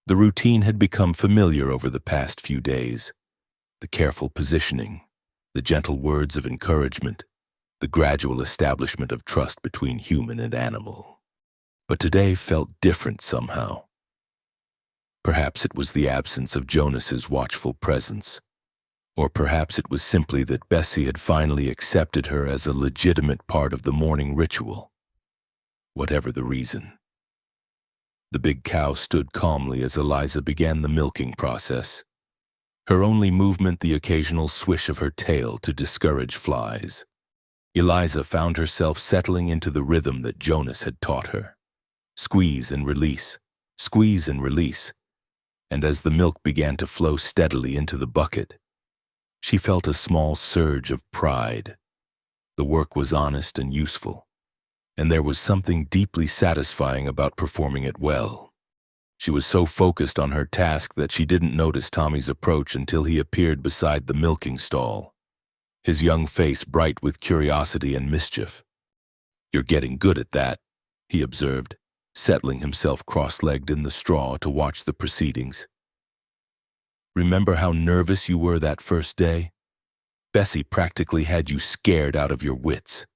The routine had become familiar over the past few days. The careful positioning, the gentle words of encouragement, the gradual establishment of trust between human and animal. But today felt different somehow. Perhaps it was the absence of Jonas's watchful presence, or perhaps it was simply that Bessie had finally accepted her as a legitimate part of the morning ritual. Whatever the reason. The big cow stood calmly as Eliza began the milking process, her only movement the occasional swish of her tail to discourage flies. Eliza found herself settling into the rhythm that Jonas had taught her. Squeeze and release, squeeze and release, and as the milk began to flow steadily into the bucket, she felt a small surge of pride. The work was honest and useful, and there was something deeply satisfying about performing it well. She was so focused on her task that she didn't notice Tommy's approach until he appeared beside the milking stall, his young face bright with curiosity and mischief. "You're getting good at that," he observed, settling himself cross-legged in the straw to watch the proceedings. "Remember how nervous you were that first day? Bessie practically had you scared out of your wits."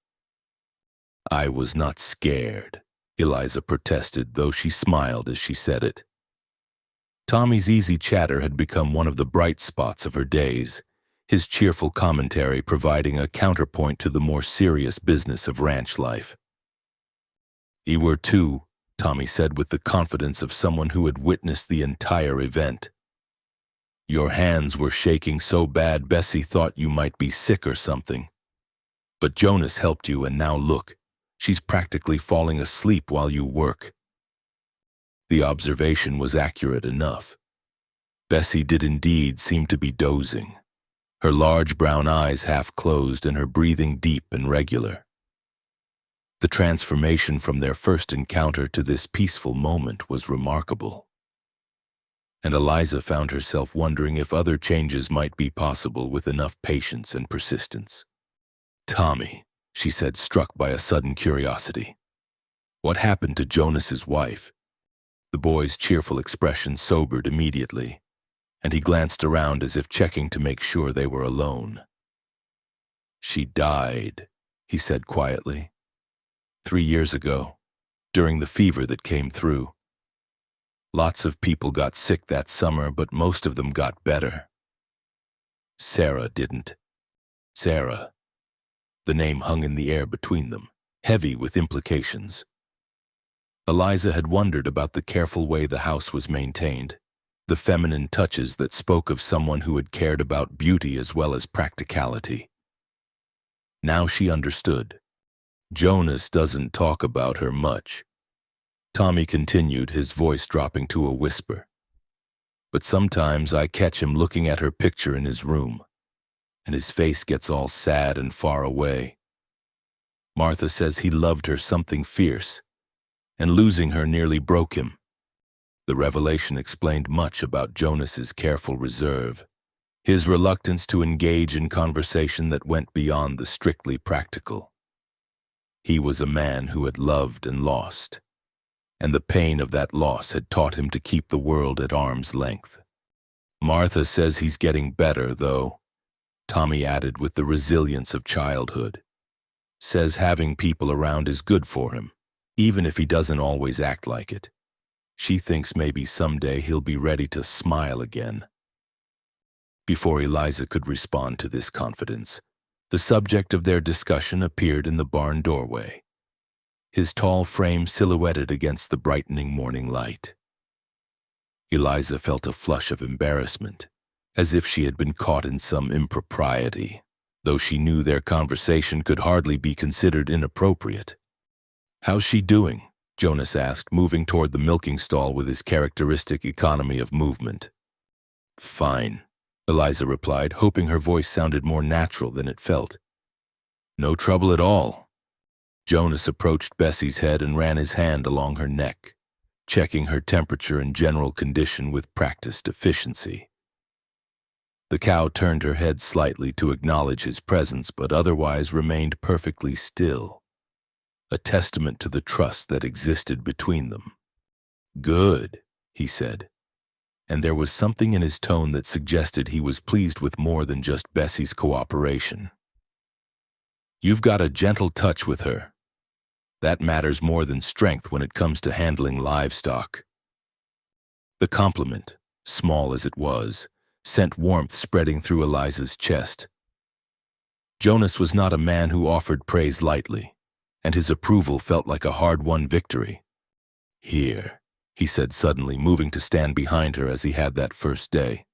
"I was not scared," Eliza protested, though she smiled as she said it. Tommy's easy chatter had become one of the bright spots of her days, his cheerful commentary providing a counterpoint to the more serious business of ranch life. "He were too," Tommy said with the confidence of someone who had witnessed the entire event. "Your hands were shaking so bad Bessie thought you might be sick or something. But Jonas helped you, and now look, she's practically falling asleep while you work." The observation was accurate enough. Bessie did indeed seem to be dozing, her large brown eyes half closed and her breathing deep and regular. The transformation from their first encounter to this peaceful moment was remarkable, and Eliza found herself wondering if other changes might be possible with enough patience and persistence. "Tommy," she said, struck by a sudden curiosity, "what happened to Jonas's wife?" The boy's cheerful expression sobered immediately, and he glanced around as if checking to make sure they were alone. "She died," he said quietly. 3 years ago, during the fever that came through. Lots of people got sick that summer, but most of them got better. Sarah didn't. Sarah. The name hung in the air between them, heavy with implications. Eliza had wondered about the careful way the house was maintained, the feminine touches that spoke of someone who had cared about beauty as well as practicality. Now she understood. Jonas doesn't talk about her much. Tommy continued, his voice dropping to a whisper. But sometimes I catch him looking at her picture in his room, and his face gets all sad and far away. Martha says he loved her something fierce, and losing her nearly broke him. The revelation explained much about Jonas's careful reserve, his reluctance to engage in conversation that went beyond the strictly practical. He was a man who had loved and lost, and the pain of that loss had taught him to keep the world at arm's length. Martha says he's getting better, though, Tommy added with the resilience of childhood. Says having people around is good for him, even if he doesn't always act like it. She thinks maybe someday he'll be ready to smile again. Before Eliza could respond to this confidence, the subject of their discussion appeared in the barn doorway, his tall frame silhouetted against the brightening morning light. Eliza felt a flush of embarrassment, as if she had been caught in some impropriety, though she knew their conversation could hardly be considered inappropriate. "How's she doing?" Jonas asked, moving toward the milking stall with his characteristic economy of movement. "Fine," Eliza replied, hoping her voice sounded more natural than it felt. "No trouble at all." Jonas approached Bessie's head and ran his hand along her neck, checking her temperature and general condition with practiced efficiency. The cow turned her head slightly to acknowledge his presence, but otherwise remained perfectly still, a testament to the trust that existed between them. "Good," he said, and there was something in his tone that suggested he was pleased with more than just Bessie's cooperation. "You've got a gentle touch with her. That matters more than strength when it comes to handling livestock." The compliment, small as it was, sent warmth spreading through Eliza's chest. Jonas was not a man who offered praise lightly, and his approval felt like a hard-won victory. "Here," he said suddenly, moving to stand behind her as he had that first day.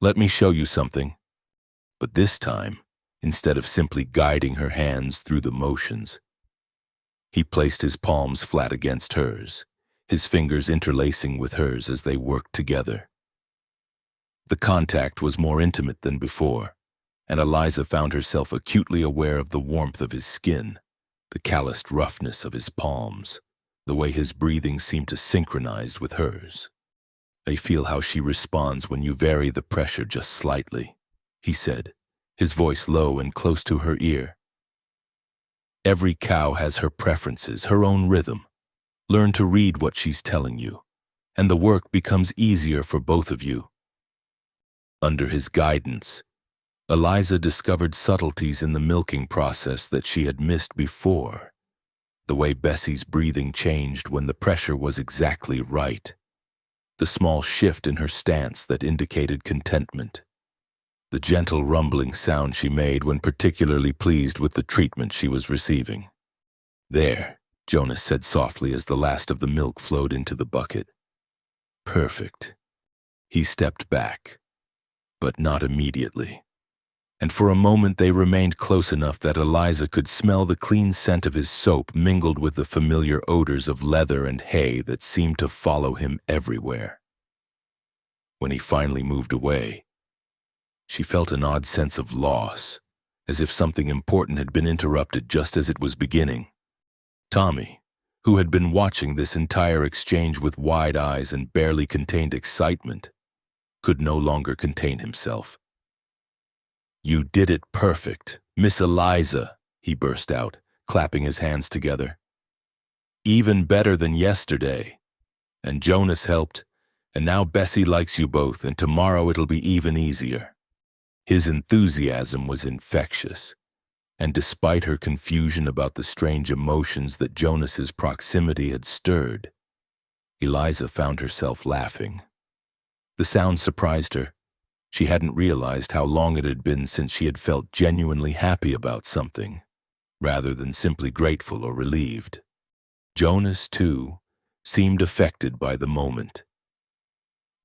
"Let me show you something." But this time, instead of simply guiding her hands through the motions, he placed his palms flat against hers, his fingers interlacing with hers as they worked together. The contact was more intimate than before, and Eliza found herself acutely aware of the warmth of his skin, the calloused roughness of his palms, the way his breathing seemed to synchronize with hers. "I feel how she responds when you vary the pressure just slightly," he said, his voice low and close to her ear. "Every cow has her preferences, her own rhythm. Learn to read what she's telling you, and the work becomes easier for both of you." Under his guidance, Eliza discovered subtleties in the milking process that she had missed before. The way Bessie's breathing changed when the pressure was exactly right. The small shift in her stance that indicated contentment. The gentle rumbling sound she made when particularly pleased with the treatment she was receiving. "There," Jonas said softly as the last of the milk flowed into the bucket. "Perfect." He stepped back, but not immediately, and for a moment they remained close enough that Eliza could smell the clean scent of his soap mingled with the familiar odors of leather and hay that seemed to follow him everywhere. When he finally moved away, she felt an odd sense of loss, as if something important had been interrupted just as it was beginning. Tommy, who had been watching this entire exchange with wide eyes and barely contained excitement, could no longer contain himself. "You did it perfect, Miss Eliza," he burst out, clapping his hands together. "Even better than yesterday. And Jonas helped, and now Bessie likes you both, and tomorrow it'll be even easier." His enthusiasm was infectious, and despite her confusion about the strange emotions that Jonas's proximity had stirred, Eliza found herself laughing. The sound surprised her. She hadn't realized how long it had been since she had felt genuinely happy about something, rather than simply grateful or relieved. Jonas, too, seemed affected by the moment.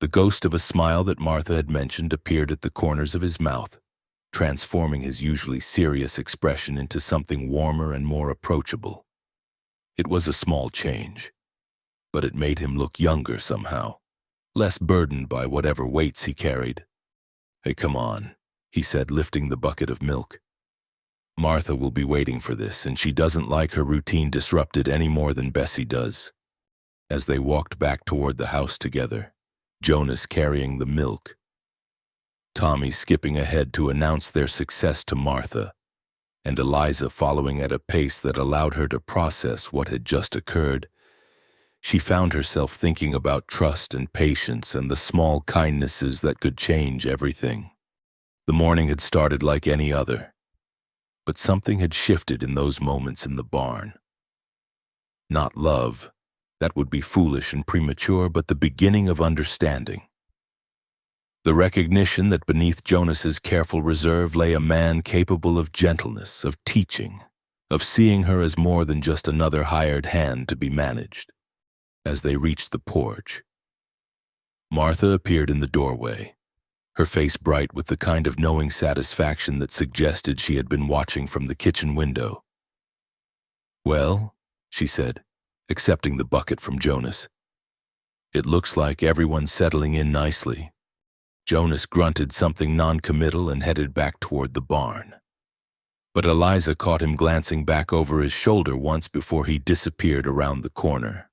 The ghost of a smile that Martha had mentioned appeared at the corners of his mouth, transforming his usually serious expression into something warmer and more approachable. It was a small change, but it made him look younger somehow, less burdened by whatever weights he carried. "Hey, come on," he said, lifting the bucket of milk. "Martha will be waiting for this, and she doesn't like her routine disrupted any more than Bessie does." As they walked back toward the house together, Jonas carrying the milk, Tommy skipping ahead to announce their success to Martha, and Eliza following at a pace that allowed her to process what had just occurred, she found herself thinking about trust and patience and the small kindnesses that could change everything. The morning had started like any other, but something had shifted in those moments in the barn. Not love, that would be foolish and premature, but the beginning of understanding. The recognition that beneath Jonas's careful reserve lay a man capable of gentleness, of teaching, of seeing her as more than just another hired hand to be managed. As they reached the porch, Martha appeared in the doorway, her face bright with the kind of knowing satisfaction that suggested she had been watching from the kitchen window. "Well," she said, accepting the bucket from Jonas. "It looks like everyone's settling in nicely." Jonas grunted something non-committal and headed back toward the barn. But Eliza caught him glancing back over his shoulder once before he disappeared around the corner.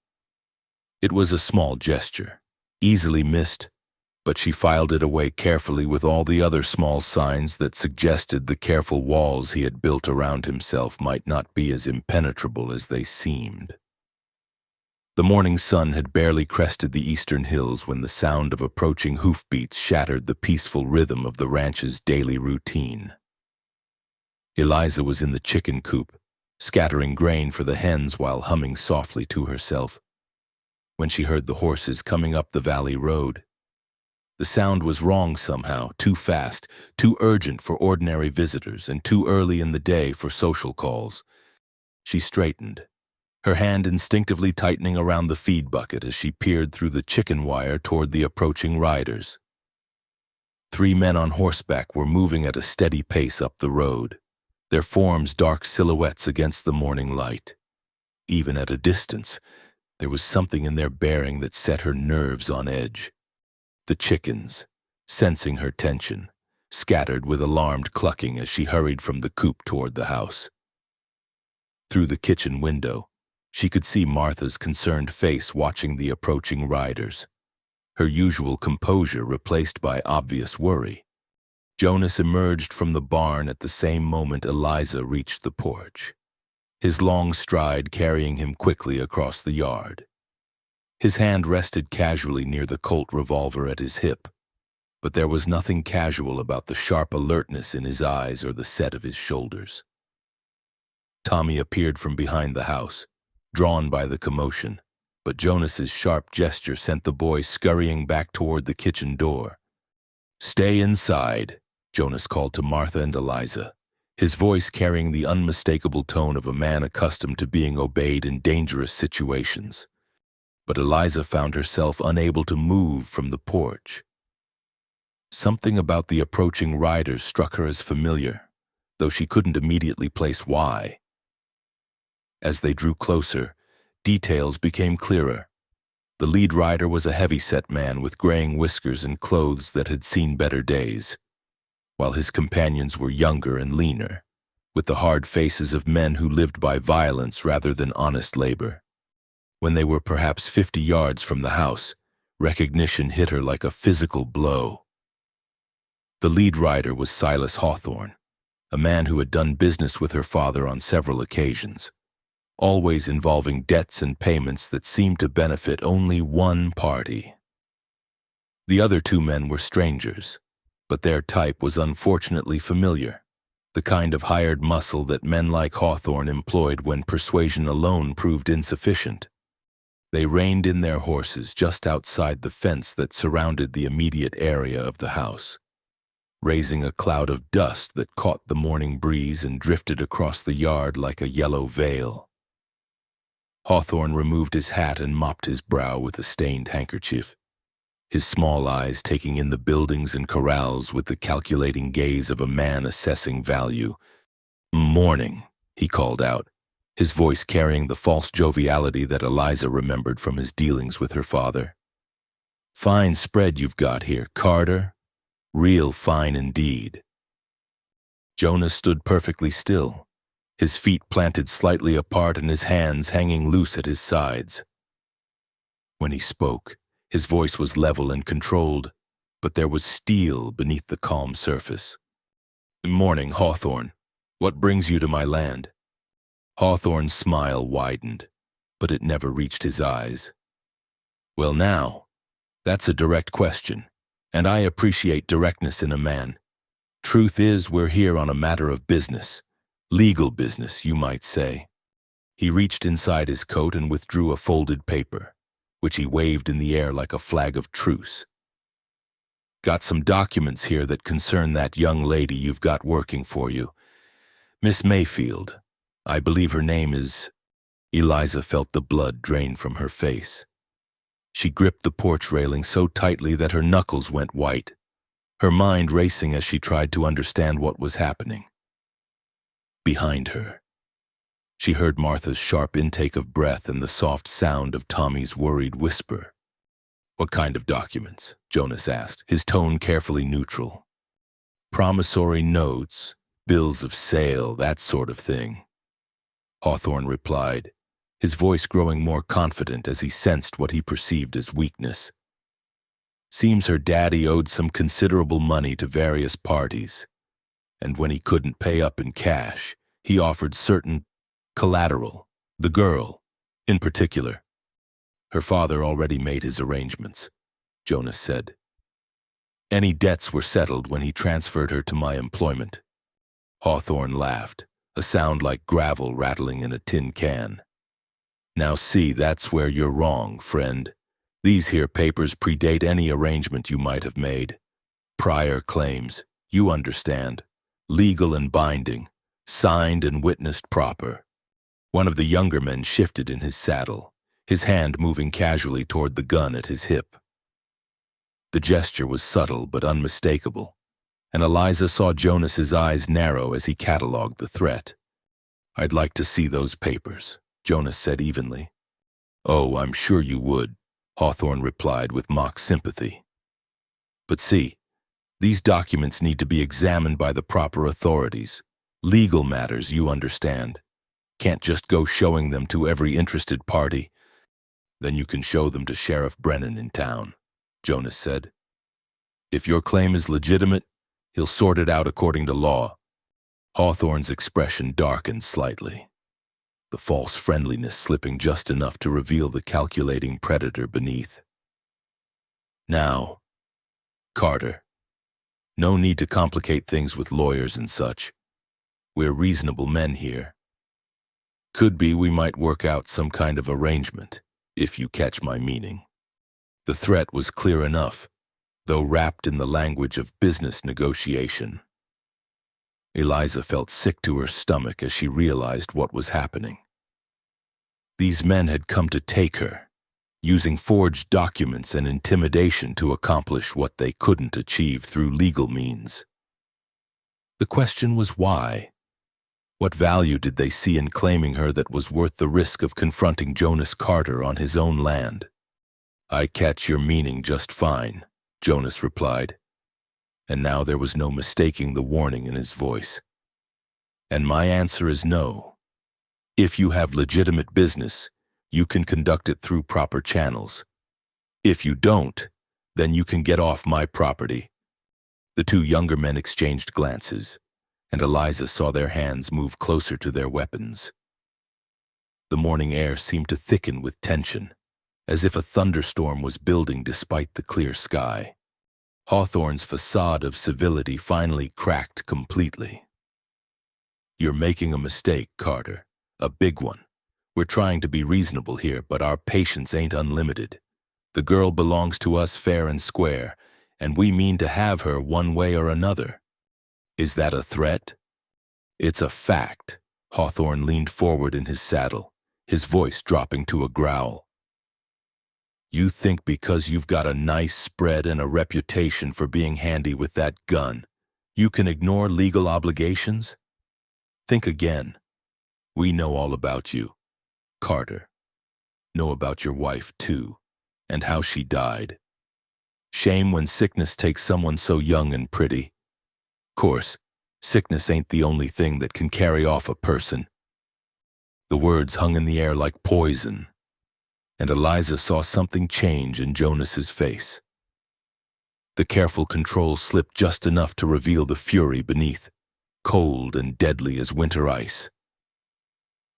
It was a small gesture, easily missed, but she filed it away carefully with all the other small signs that suggested the careful walls he had built around himself might not be as impenetrable as they seemed. The morning sun had barely crested the eastern hills when the sound of approaching hoofbeats shattered the peaceful rhythm of the ranch's daily routine. Eliza was in the chicken coop, scattering grain for the hens while humming softly to herself, when she heard the horses coming up the valley road. The sound was wrong somehow, too fast, too urgent for ordinary visitors, and too early in the day for social calls. She straightened, her hand instinctively tightening around the feed bucket as she peered through the chicken wire toward the approaching riders. 3 men on horseback were moving at a steady pace up the road, their forms dark silhouettes against the morning light. Even at a distance, there was something in their bearing that set her nerves on edge. The chickens, sensing her tension, scattered with alarmed clucking as she hurried from the coop toward the house. Through the kitchen window, she could see Martha's concerned face watching the approaching riders, her usual composure replaced by obvious worry. Jonas emerged from the barn at the same moment Eliza reached the porch, his long stride carrying him quickly across the yard. His hand rested casually near the Colt revolver at his hip, but there was nothing casual about the sharp alertness in his eyes or the set of his shoulders. Tommy appeared from behind the house, drawn by the commotion, but Jonas's sharp gesture sent the boy scurrying back toward the kitchen door. "Stay inside," Jonas called to Martha and Eliza, his voice carrying the unmistakable tone of a man accustomed to being obeyed in dangerous situations. But Eliza found herself unable to move from the porch. Something about the approaching riders struck her as familiar, though she couldn't immediately place why. As they drew closer, details became clearer. The lead rider was a heavy-set man with graying whiskers and clothes that had seen better days, while his companions were younger and leaner, with the hard faces of men who lived by violence rather than honest labor. When they were perhaps 50 yards from the house, recognition hit her like a physical blow. The lead rider was Silas Hawthorne, a man who had done business with her father on several occasions, always involving debts and payments that seemed to benefit only one party. The other 2 men were strangers, but their type was unfortunately familiar, the kind of hired muscle that men like Hawthorne employed when persuasion alone proved insufficient. They reined in their horses just outside the fence that surrounded the immediate area of the house, raising a cloud of dust that caught the morning breeze and drifted across the yard like a yellow veil. Hawthorne removed his hat and mopped his brow with a stained handkerchief, his small eyes taking in the buildings and corrals with the calculating gaze of a man assessing value. "Morning," he called out, his voice carrying the false joviality that Eliza remembered from his dealings with her father. "Fine spread you've got here, Carter. Real fine indeed." Jonas stood perfectly still, his feet planted slightly apart and his hands hanging loose at his sides. When he spoke, his voice was level and controlled, but there was steel beneath the calm surface. "Morning, Hawthorne. What brings you to my land?" Hawthorne's smile widened, but it never reached his eyes. "Well now, that's a direct question, and I appreciate directness in a man. Truth is, we're here on a matter of business. Legal business, you might say." He reached inside his coat and withdrew a folded paper, which he waved in the air like a flag of truce. "Got some documents here that concern that young lady you've got working for you. Miss Mayfield. I believe her name is—" Eliza felt the blood drain from her face. She gripped the porch railing so tightly that her knuckles went white, her mind racing as she tried to understand what was happening. Behind her, she heard Martha's sharp intake of breath and the soft sound of Tommy's worried whisper. "What kind of documents?" Jonas asked, his tone carefully neutral. "Promissory notes, bills of sale, that sort of thing," Hawthorne replied, his voice growing more confident as he sensed what he perceived as weakness. "Seems her daddy owed some considerable money to various parties, and when he couldn't pay up in cash, he offered certain collateral, the girl, in particular. Her father already made his arrangements," Jonas said. "Any debts were settled when he transferred her to my employment." Hawthorne laughed, a sound like gravel rattling in a tin can. "Now see, that's where you're wrong, friend. These here papers predate any arrangement you might have made. Prior claims, you understand, legal and binding, signed and witnessed proper." One of the younger men shifted in his saddle, his hand moving casually toward the gun at his hip. The gesture was subtle but unmistakable, and Eliza saw Jonas's eyes narrow as he catalogued the threat. "I'd like to see those papers," Jonas said evenly. "Oh, I'm sure you would," Hawthorne replied with mock sympathy. "But see, these documents need to be examined by the proper authorities. Legal matters, you understand. Can't just go showing them to every interested party." "Then you can show them to Sheriff Brennan in town," Jonas said. "If your claim is legitimate, he'll sort it out according to law." Hawthorne's expression darkened slightly, the false friendliness slipping just enough to reveal the calculating predator beneath. "Now, Carter, no need to complicate things with lawyers and such. We're reasonable men here. Could be we might work out some kind of arrangement, if you catch my meaning." The threat was clear enough, though wrapped in the language of business negotiation. Eliza felt sick to her stomach as she realized what was happening. These men had come to take her, using forged documents and intimidation to accomplish what they couldn't achieve through legal means. The question was why? What value did they see in claiming her that was worth the risk of confronting Jonas Carter on his own land? "I catch your meaning just fine," Jonas replied, and now there was no mistaking the warning in his voice. "And my answer is no. If you have legitimate business, you can conduct it through proper channels. If you don't, then you can get off my property." The two younger men exchanged glances, and Eliza saw their hands move closer to their weapons. The morning air seemed to thicken with tension, as if a thunderstorm was building despite the clear sky. Hawthorne's facade of civility finally cracked completely. "You're making a mistake, Carter, a big one. We're trying to be reasonable here, but our patience ain't unlimited. The girl belongs to us fair and square, and we mean to have her one way or another. Is that a threat? It's a fact. Hawthorne leaned forward in his saddle, his voice dropping to a growl. You think because you've got a nice spread and a reputation for being handy with that gun, you can ignore legal obligations? Think again. We know all about you, Carter. Know about your wife, too, and how she died. Shame when sickness takes someone so young and pretty. Course, sickness ain't the only thing that can carry off a person. The words hung in the air like poison, and Eliza saw something change in Jonas's face. The careful control slipped just enough to reveal the fury beneath, cold and deadly as winter ice.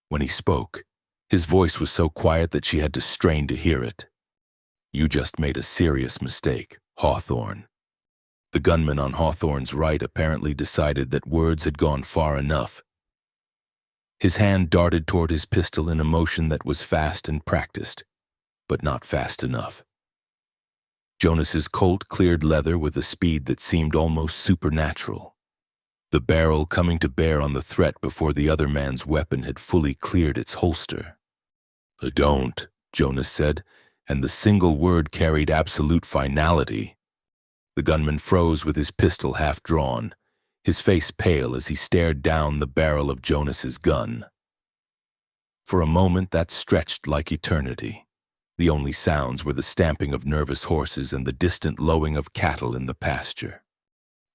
When he spoke, his voice was so quiet that she had to strain to hear it. You just made a serious mistake, Hawthorne. The gunman on Hawthorne's right apparently decided that words had gone far enough. His hand darted toward his pistol in a motion that was fast and practiced, but not fast enough. Jonas's Colt cleared leather with a speed that seemed almost supernatural, the barrel coming to bear on the threat before the other man's weapon had fully cleared its holster. Don't, Jonas said, and the single word carried absolute finality. The gunman froze with his pistol half drawn, his face pale as he stared down the barrel of Jonas's gun. For a moment that stretched like eternity. The only sounds were the stamping of nervous horses and the distant lowing of cattle in the pasture.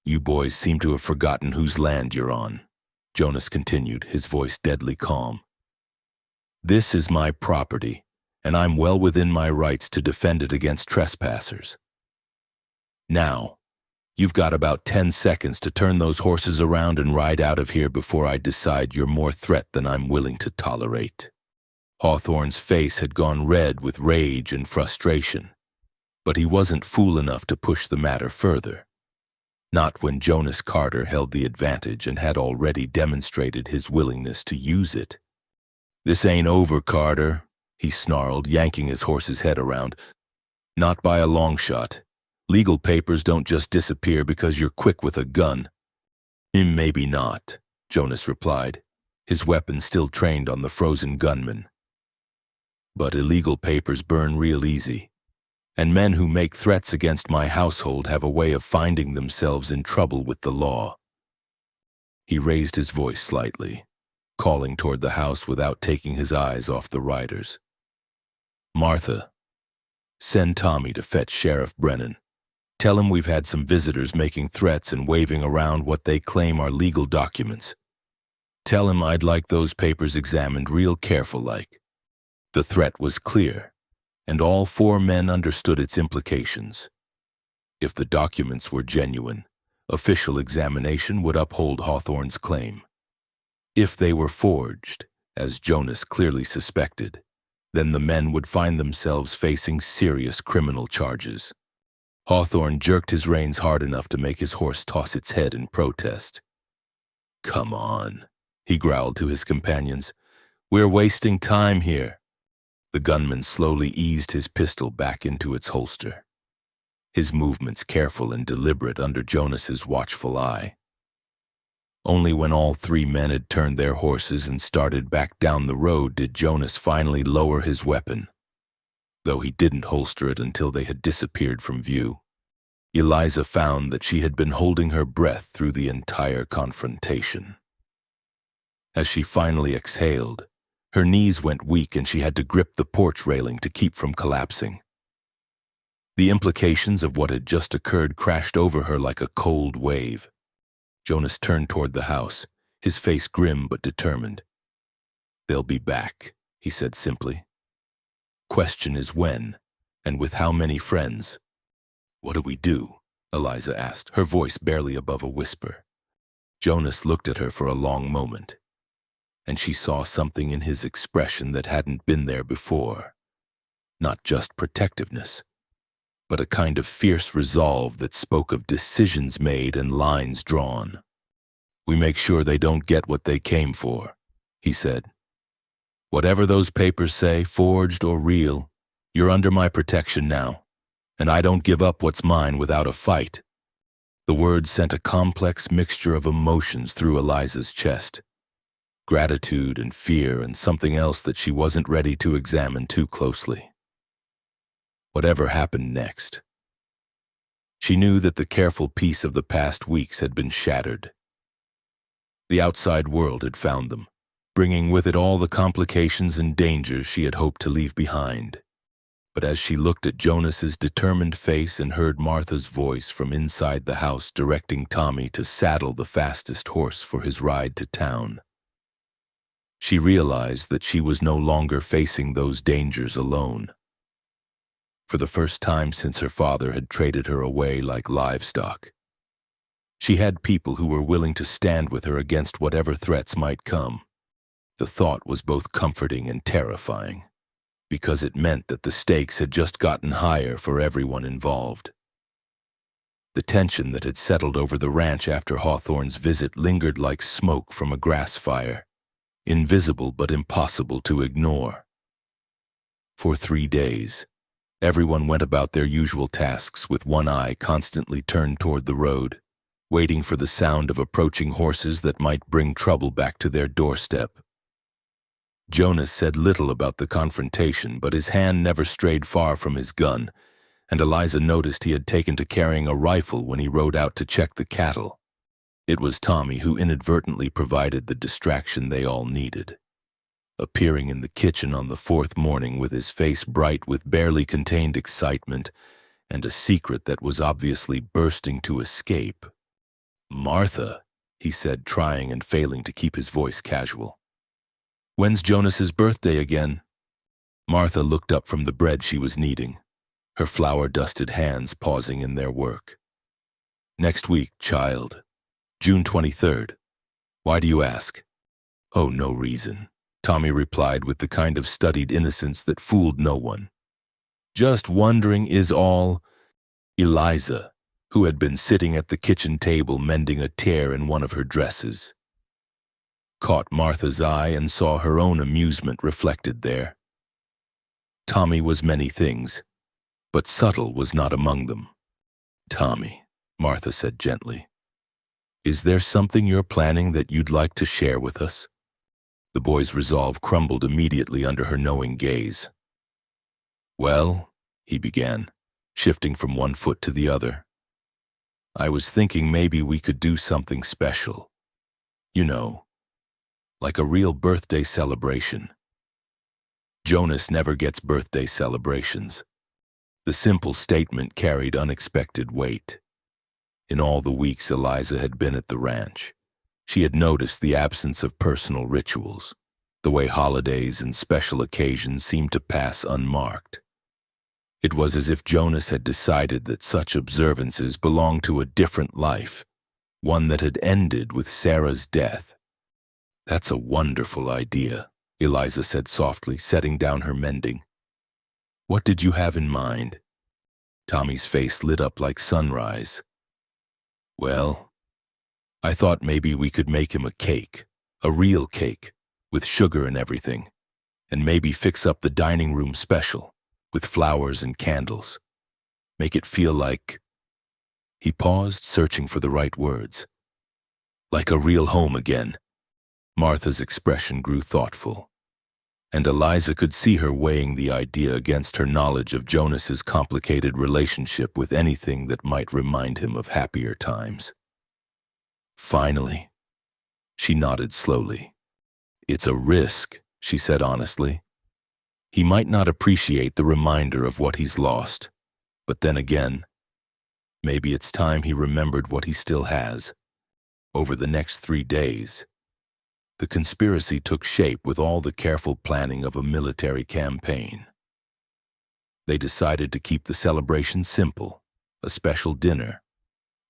You boys seem to have forgotten whose land you're on, Jonas continued, his voice deadly calm. This is my property, and I'm well within my rights to defend it against trespassers. Now, you've got about 10 seconds to turn those horses around and ride out of here before I decide you're more threat than I'm willing to tolerate. Hawthorne's face had gone red with rage and frustration, but he wasn't fool enough to push the matter further. Not when Jonas Carter held the advantage and had already demonstrated his willingness to use it. This ain't over, Carter, he snarled, yanking his horse's head around. Not by a long shot. Legal papers don't just disappear because you're quick with a gun. Maybe not, Jonas replied, his weapon still trained on the frozen gunman. But illegal papers burn real easy, and men who make threats against my household have a way of finding themselves in trouble with the law. He raised his voice slightly, calling toward the house without taking his eyes off the riders. Martha, send Tommy to fetch Sheriff Brennan. Tell him we've had some visitors making threats and waving around what they claim are legal documents. Tell him I'd like those papers examined real careful-like. The threat was clear, and all 4 men understood its implications. If the documents were genuine, official examination would uphold Hawthorne's claim. If they were forged, as Jonas clearly suspected, then the men would find themselves facing serious criminal charges. Hawthorne jerked his reins hard enough to make his horse toss its head in protest. Come on, he growled to his companions. We're wasting time here. The gunman slowly eased his pistol back into its holster, his movements careful and deliberate under Jonas's watchful eye. Only when all 3 men had turned their horses and started back down the road did Jonas finally lower his weapon, though he didn't holster it until they had disappeared from view. Eliza found that she had been holding her breath through the entire confrontation. As she finally exhaled, her knees went weak and she had to grip the porch railing to keep from collapsing. The implications of what had just occurred crashed over her like a cold wave. Jonas turned toward the house, his face grim but determined. They'll be back, he said simply. Question is when, and with how many friends. What do we do? Eliza asked, her voice barely above a whisper. Jonas looked at her for a long moment, and she saw something in his expression that hadn't been there before. Not just protectiveness, but a kind of fierce resolve that spoke of decisions made and lines drawn. We make sure they don't get what they came for, he said. Whatever those papers say, forged or real, you're under my protection now, and I don't give up what's mine without a fight." The words sent a complex mixture of emotions through Eliza's chest. Gratitude and fear and something else that she wasn't ready to examine too closely. Whatever happened next. She knew that the careful peace of the past weeks had been shattered. The outside world had found them, bringing with it all the complications and dangers she had hoped to leave behind. But as she looked at Jonas's determined face and heard Martha's voice from inside the house directing Tommy to saddle the fastest horse for his ride to town, she realized that she was no longer facing those dangers alone. For the first time since her father had traded her away like livestock, she had people who were willing to stand with her against whatever threats might come. The thought was both comforting and terrifying, because it meant that the stakes had just gotten higher for everyone involved. The tension that had settled over the ranch after Hawthorne's visit lingered like smoke from a grass fire, invisible but impossible to ignore. For 3 days, everyone went about their usual tasks with one eye constantly turned toward the road, waiting for the sound of approaching horses that might bring trouble back to their doorstep. Jonas said little about the confrontation, but his hand never strayed far from his gun, and Eliza noticed he had taken to carrying a rifle when he rode out to check the cattle. It was Tommy who inadvertently provided the distraction they all needed. Appearing in the kitchen on the 4th morning with his face bright with barely contained excitement and a secret that was obviously bursting to escape. "Martha," he said, trying and failing to keep his voice casual. "When's Jonas's birthday again?" Martha looked up from the bread she was kneading, her flour-dusted hands pausing in their work. "Next week, child. June 23rd. Why do you ask?" "Oh, no reason," Tommy replied with the kind of studied innocence that fooled no one. "Just wondering is all." Eliza, who had been sitting at the kitchen table mending a tear in one of her dresses, caught Martha's eye and saw her own amusement reflected there. Tommy was many things, but subtle was not among them. "Tommy," Martha said gently, "is there something you're planning that you'd like to share with us?" The boy's resolve crumbled immediately under her knowing gaze. "Well," he began, shifting from one foot to the other, "I was thinking maybe we could do something special. You know, like a real birthday celebration." Jonas never gets birthday celebrations. The simple statement carried unexpected weight. In all the weeks Eliza had been at the ranch, she had noticed the absence of personal rituals, the way holidays and special occasions seemed to pass unmarked. It was as if Jonas had decided that such observances belonged to a different life, one that had ended with Sarah's death. "That's a wonderful idea," Eliza said softly, setting down her mending. "What did you have in mind?" Tommy's face lit up like sunrise. "Well, I thought maybe we could make him a cake, a real cake, with sugar and everything, and maybe fix up the dining room special, with flowers and candles. Make it feel like—" He paused, searching for the right words. "Like a real home again." Martha's expression grew thoughtful, and Eliza could see her weighing the idea against her knowledge of Jonas's complicated relationship with anything that might remind him of happier times. "Finally." She nodded slowly. "It's a risk," she said honestly. "He might not appreciate the reminder of what he's lost, but then again, maybe it's time he remembered what he still has." Over the next 3 days, the conspiracy took shape with all the careful planning of a military campaign. They decided to keep the celebration simple, a special dinner,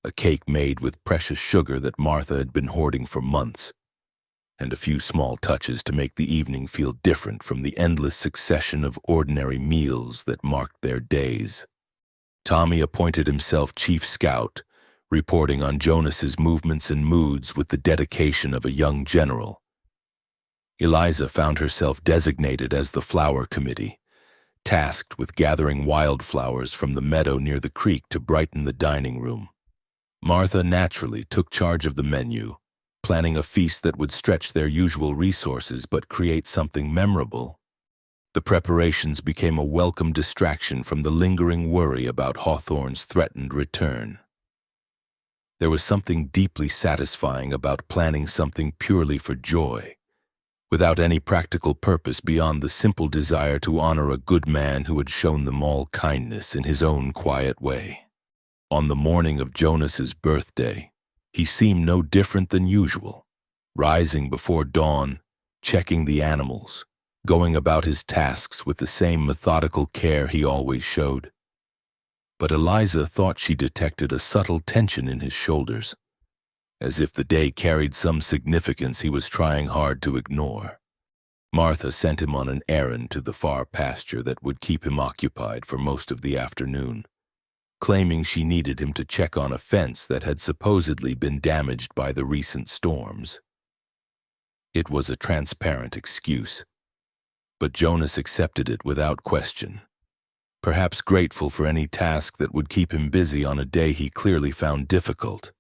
a cake made with precious sugar that Martha had been hoarding for months, and a few small touches to make the evening feel different from the endless succession of ordinary meals that marked their days. Tommy appointed himself chief scout, reporting on Jonas's movements and moods with the dedication of a young general. Eliza found herself designated as the flower committee, tasked with gathering wildflowers from the meadow near the creek to brighten the dining room. Martha naturally took charge of the menu, planning a feast that would stretch their usual resources but create something memorable. The preparations became a welcome distraction from the lingering worry about Hawthorne's threatened return. There was something deeply satisfying about planning something purely for joy, without any practical purpose beyond the simple desire to honor a good man who had shown them all kindness in his own quiet way. On the morning of Jonas's birthday, he seemed no different than usual, rising before dawn, checking the animals, going about his tasks with the same methodical care he always showed. But Eliza thought she detected a subtle tension in his shoulders, as if the day carried some significance he was trying hard to ignore. Martha sent him on an errand to the far pasture that would keep him occupied for most of the afternoon, claiming she needed him to check on a fence that had supposedly been damaged by the recent storms. It was a transparent excuse, but Jonas accepted it without question, perhaps grateful for any task that would keep him busy on a day he clearly found difficult.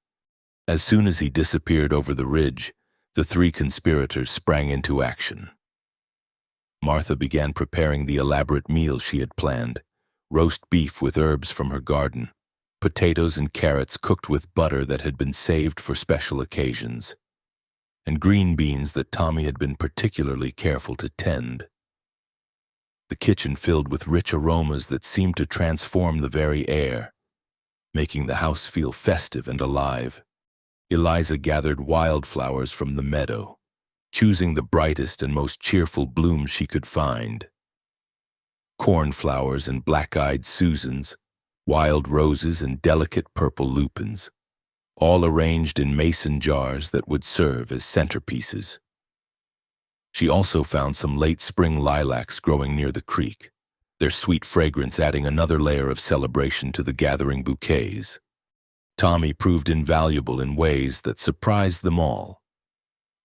As soon as he disappeared over the ridge, the three conspirators sprang into action. Martha began preparing the elaborate meal she had planned: roast beef with herbs from her garden, potatoes and carrots cooked with butter that had been saved for special occasions, and green beans that Tommy had been particularly careful to tend. The kitchen filled with rich aromas that seemed to transform the very air, making the house feel festive and alive. Eliza gathered wildflowers from the meadow, choosing the brightest and most cheerful blooms she could find. Cornflowers and black-eyed Susans, wild roses and delicate purple lupins, all arranged in mason jars that would serve as centerpieces. She also found some late spring lilacs growing near the creek, their sweet fragrance adding another layer of celebration to the gathering bouquets. Tommy proved invaluable in ways that surprised them all.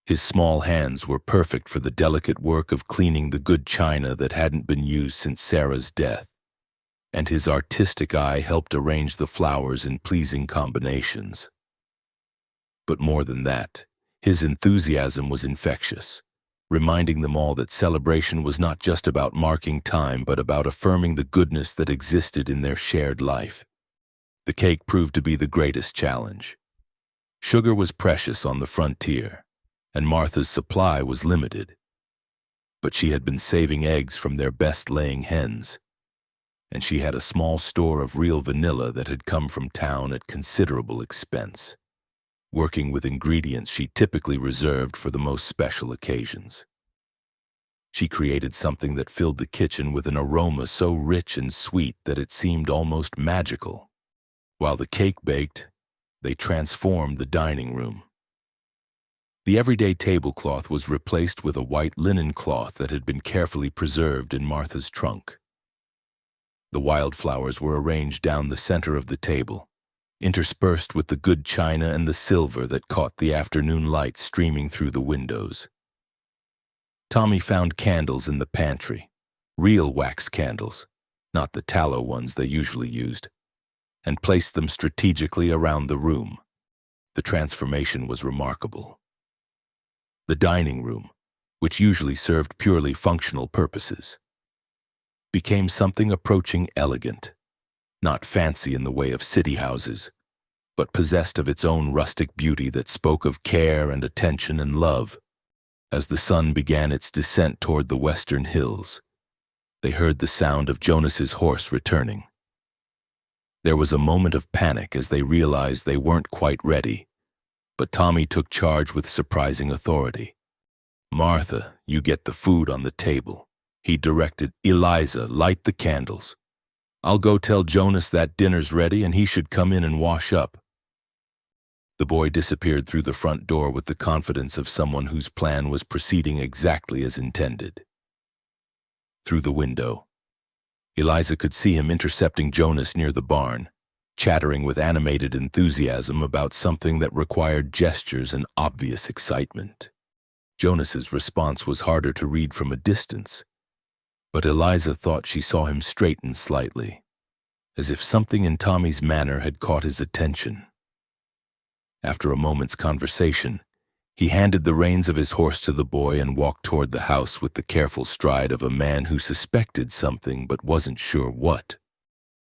His small hands were perfect for the delicate work of cleaning the good china that hadn't been used since Sarah's death, and his artistic eye helped arrange the flowers in pleasing combinations. But more than that, his enthusiasm was infectious, reminding them all that celebration was not just about marking time but about affirming the goodness that existed in their shared life. The cake proved to be the greatest challenge. Sugar was precious on the frontier, and Martha's supply was limited. But she had been saving eggs from their best-laying hens, and she had a small store of real vanilla that had come from town at considerable expense, working with ingredients she typically reserved for the most special occasions. She created something that filled the kitchen with an aroma so rich and sweet that it seemed almost magical. While the cake baked, they transformed the dining room. The everyday tablecloth was replaced with a white linen cloth that had been carefully preserved in Martha's trunk. The wildflowers were arranged down the center of the table, interspersed with the good china and the silver that caught the afternoon light streaming through the windows. Tommy found candles in the pantry, real wax candles, not the tallow ones they usually used, and placed them strategically around the room. The transformation was remarkable. The dining room, which usually served purely functional purposes, became something approaching elegant, not fancy in the way of city houses, but possessed of its own rustic beauty that spoke of care and attention and love. As the sun began its descent toward the western hills, they heard the sound of Jonas's horse returning. There was a moment of panic as they realized they weren't quite ready, but Tommy took charge with surprising authority. "Martha, you get the food on the table," he directed. "Eliza, light the candles. I'll go tell Jonas that dinner's ready and he should come in and wash up." The boy disappeared through the front door with the confidence of someone whose plan was proceeding exactly as intended. Through the window, Eliza could see him intercepting Jonas near the barn, chattering with animated enthusiasm about something that required gestures and obvious excitement. Jonas's response was harder to read from a distance, but Eliza thought she saw him straighten slightly, as if something in Tommy's manner had caught his attention. After a moment's conversation, he handed the reins of his horse to the boy and walked toward the house with the careful stride of a man who suspected something but wasn't sure what.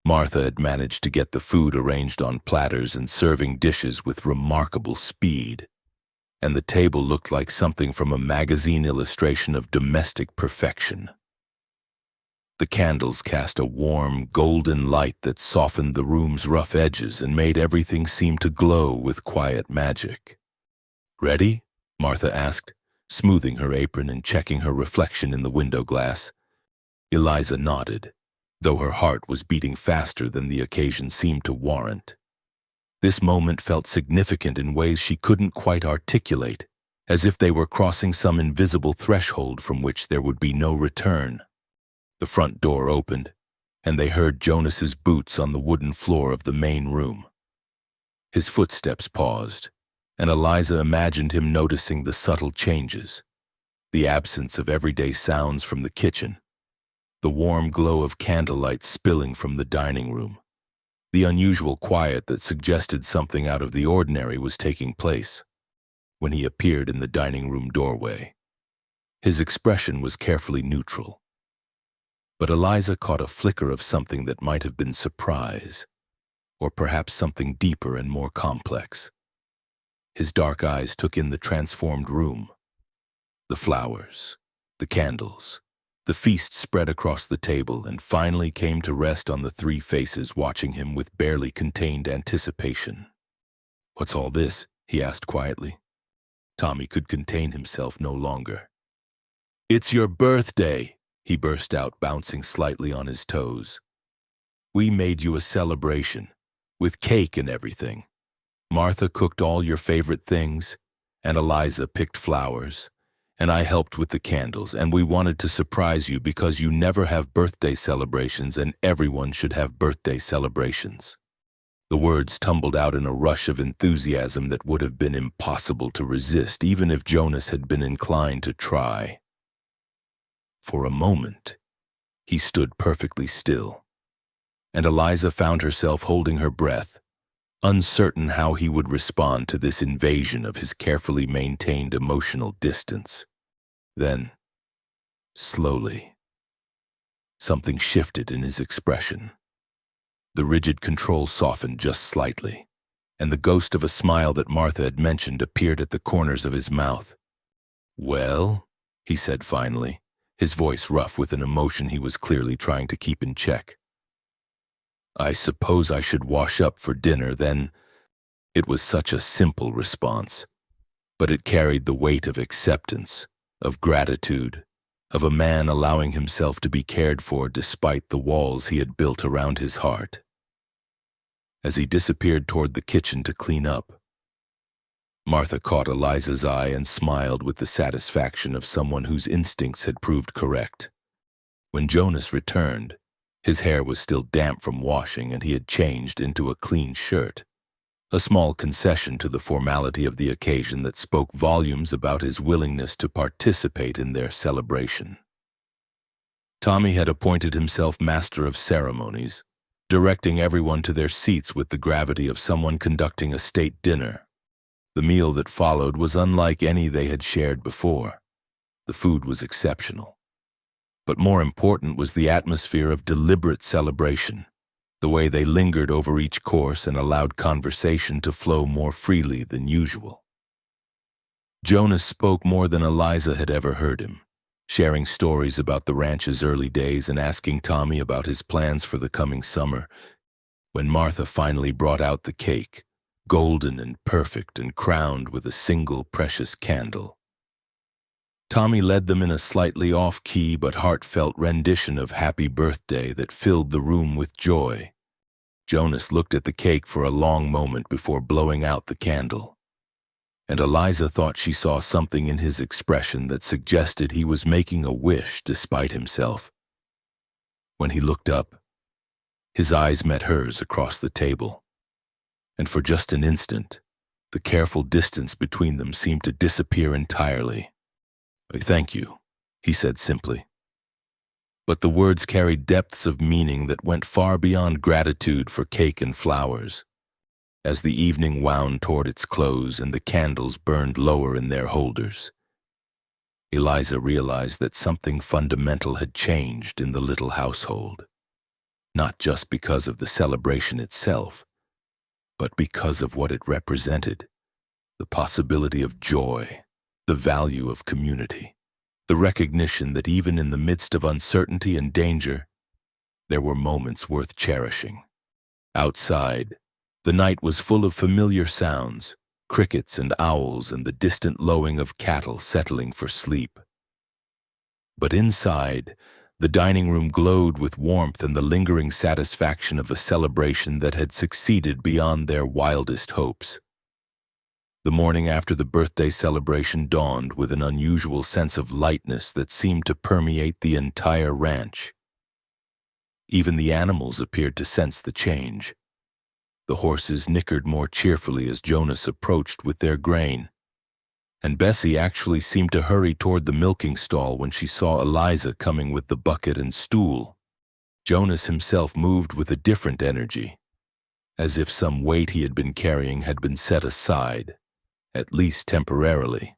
Martha had managed to get the food arranged on platters and serving dishes with remarkable speed, and the table looked like something from a magazine illustration of domestic perfection. The candles cast a warm, golden light that softened the room's rough edges and made everything seem to glow with quiet magic. "Ready?" Martha asked, smoothing her apron and checking her reflection in the window glass. Eliza nodded, though her heart was beating faster than the occasion seemed to warrant. This moment felt significant in ways she couldn't quite articulate, as if they were crossing some invisible threshold from which there would be no return. The front door opened, and they heard Jonas's boots on the wooden floor of the main room. His footsteps paused, and Eliza imagined him noticing the subtle changes, the absence of everyday sounds from the kitchen, the warm glow of candlelight spilling from the dining room, the unusual quiet that suggested something out of the ordinary was taking place. When he appeared in the dining room doorway, his expression was carefully neutral, but Eliza caught a flicker of something that might have been surprise, or perhaps something deeper and more complex. His dark eyes took in the transformed room, the flowers, the candles, the feast spread across the table, and finally came to rest on the three faces watching him with barely contained anticipation. "What's all this?" he asked quietly. Tommy could contain himself no longer. "It's your birthday," he burst out, bouncing slightly on his toes. "We made you a celebration, with cake and everything. Martha cooked all your favorite things, and Eliza picked flowers, and I helped with the candles, and we wanted to surprise you because you never have birthday celebrations and everyone should have birthday celebrations." The words tumbled out in a rush of enthusiasm that would have been impossible to resist even if Jonas had been inclined to try. For a moment, he stood perfectly still, and Eliza found herself holding her breath, uncertain how he would respond to this invasion of his carefully maintained emotional distance. Then, slowly, something shifted in his expression. The rigid control softened just slightly, and the ghost of a smile that Martha had mentioned appeared at the corners of his mouth. "Well," he said finally, his voice rough with an emotion he was clearly trying to keep in check. "I suppose I should wash up for dinner then." It was such a simple response, but it carried the weight of acceptance, of gratitude, of a man allowing himself to be cared for despite the walls he had built around his heart. As he disappeared toward the kitchen to clean up, Martha caught Eliza's eye and smiled with the satisfaction of someone whose instincts had proved correct. When Jonas returned, his hair was still damp from washing and he had changed into a clean shirt, a small concession to the formality of the occasion that spoke volumes about his willingness to participate in their celebration. Tommy had appointed himself master of ceremonies, directing everyone to their seats with the gravity of someone conducting a state dinner. The meal that followed was unlike any they had shared before. The food was exceptional. But more important was the atmosphere of deliberate celebration, the way they lingered over each course and allowed conversation to flow more freely than usual. Jonas spoke more than Eliza had ever heard him, sharing stories about the ranch's early days and asking Tommy about his plans for the coming summer. When Martha finally brought out the cake, golden and perfect and crowned with a single precious candle, Tommy led them in a slightly off-key but heartfelt rendition of Happy Birthday that filled the room with joy. Jonas looked at the cake for a long moment before blowing out the candle, and Eliza thought she saw something in his expression that suggested he was making a wish despite himself. When he looked up, his eyes met hers across the table, and for just an instant, the careful distance between them seemed to disappear entirely. Thank you, he said simply. But the words carried depths of meaning that went far beyond gratitude for cake and flowers. As the evening wound toward its close and the candles burned lower in their holders, Eliza realized that something fundamental had changed in the little household, not just because of the celebration itself, but because of what it represented: the possibility of joy, the value of community, the recognition that even in the midst of uncertainty and danger, there were moments worth cherishing. Outside, the night was full of familiar sounds: crickets and owls and the distant lowing of cattle settling for sleep. But inside, the dining room glowed with warmth and the lingering satisfaction of a celebration that had succeeded beyond their wildest hopes. The morning after the birthday celebration dawned with an unusual sense of lightness that seemed to permeate the entire ranch. Even the animals appeared to sense the change. The horses nickered more cheerfully as Jonas approached with their grain, and Bessie actually seemed to hurry toward the milking stall when she saw Eliza coming with the bucket and stool. Jonas himself moved with a different energy, as if some weight he had been carrying had been set aside, at least temporarily.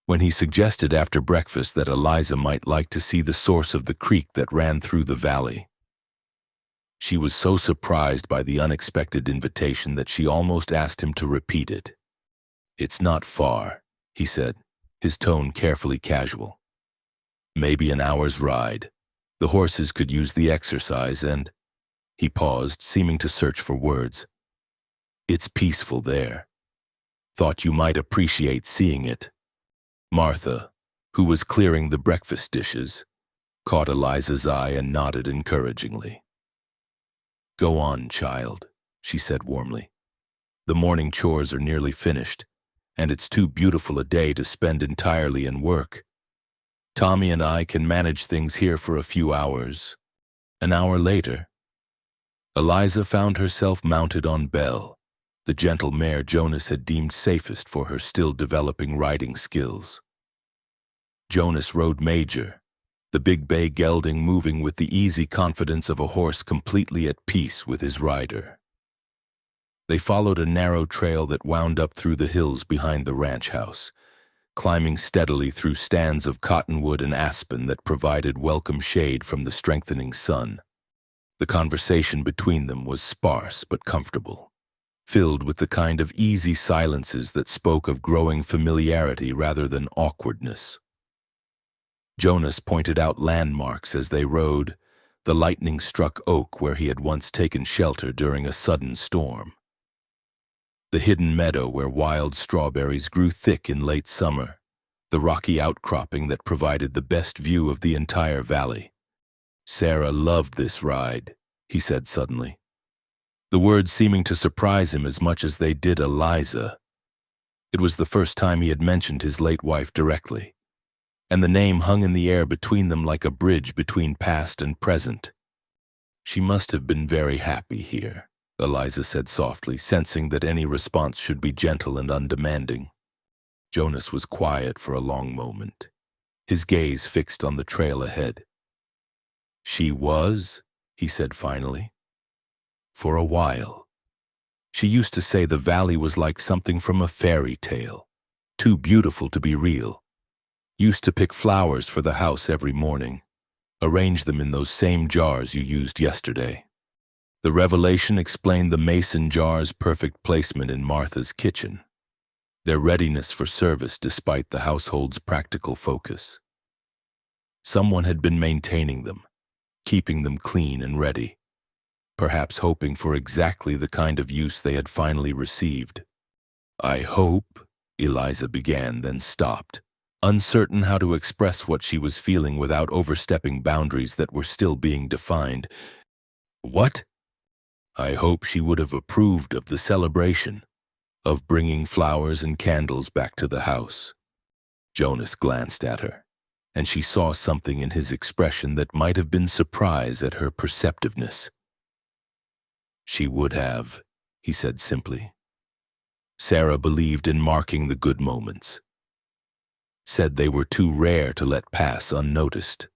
When he suggested after breakfast that Eliza might like to see the source of the creek that ran through the valley, she was so surprised by the unexpected invitation that she almost asked him to repeat it. "It's not far," he said, his tone carefully casual. "Maybe an hour's ride. The horses could use the exercise and—" He paused, seeming to search for words. "It's peaceful there. Thought you might appreciate seeing it." Martha, who was clearing the breakfast dishes, caught Eliza's eye and nodded encouragingly. "Go on, child," she said warmly. "The morning chores are nearly finished, and it's too beautiful a day to spend entirely in work. Tommy and I can manage things here for a few hours." An hour later, Eliza found herself mounted on Belle, the gentle mare Jonas had deemed safest for her still developing riding skills. Jonas rode Major, the big bay gelding moving with the easy confidence of a horse completely at peace with his rider. They followed a narrow trail that wound up through the hills behind the ranch house, climbing steadily through stands of cottonwood and aspen that provided welcome shade from the strengthening sun. The conversation between them was sparse but comfortable, filled with the kind of easy silences that spoke of growing familiarity rather than awkwardness. Jonas pointed out landmarks as they rode: the lightning-struck oak where he had once taken shelter during a sudden storm, the hidden meadow where wild strawberries grew thick in late summer, the rocky outcropping that provided the best view of the entire valley. "Sarah loved this ride," he said suddenly, the words seeming to surprise him as much as they did Eliza. It was the first time he had mentioned his late wife directly, and the name hung in the air between them like a bridge between past and present. "She must have been very happy here," Eliza said softly, sensing that any response should be gentle and undemanding. Jonas was quiet for a long moment, his gaze fixed on the trail ahead. "She was," he said finally. "For a while. She used to say the valley was like something from a fairy tale, too beautiful to be real. Used to pick flowers for the house every morning, arrange them in those same jars you used yesterday." The revelation explained the mason jars' perfect placement in Martha's kitchen, their readiness for service despite the household's practical focus. Someone had been maintaining them, keeping them clean and ready, perhaps hoping for exactly the kind of use they had finally received. "I hope," Eliza began, then stopped, uncertain how to express what she was feeling without overstepping boundaries that were still being defined. "What?" "I hope she would have approved of the celebration, of bringing flowers and candles back to the house." Jonas glanced at her, and she saw something in his expression that might have been surprise at her perceptiveness. "She would have," he said simply. Sarah believed in marking the good moments. said they were too rare to let pass unnoticed.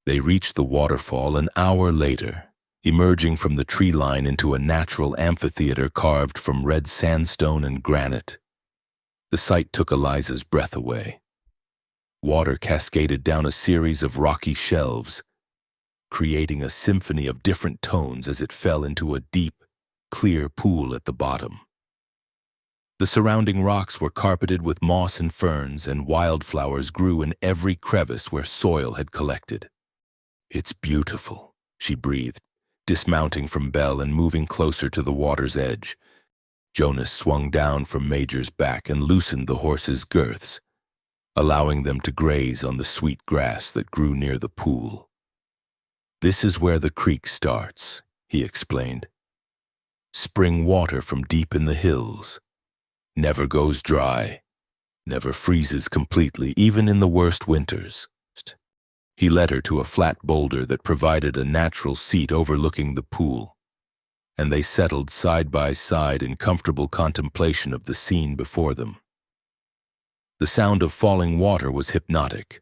They reached the waterfall an hour later, emerging from the tree line into a natural amphitheater carved from red sandstone and granite. The sight took Eliza's breath away. Water cascaded down a series of rocky shelves, creating a symphony of different tones as it fell into a deep, clear pool at the bottom. The surrounding rocks were carpeted with moss and ferns, and wildflowers grew in every crevice where soil had collected. "It's beautiful," she breathed, dismounting from Belle and moving closer to the water's edge. Jonas swung down from Major's back and loosened the horses' girths, allowing them to graze on the sweet grass that grew near the pool. "This is where the creek starts," he explained. "Spring water from deep in the hills. Never goes dry, never freezes completely, even in the worst winters." He led her to a flat boulder that provided a natural seat overlooking the pool, and they settled side by side in comfortable contemplation of the scene before them. The sound of falling water was hypnotic,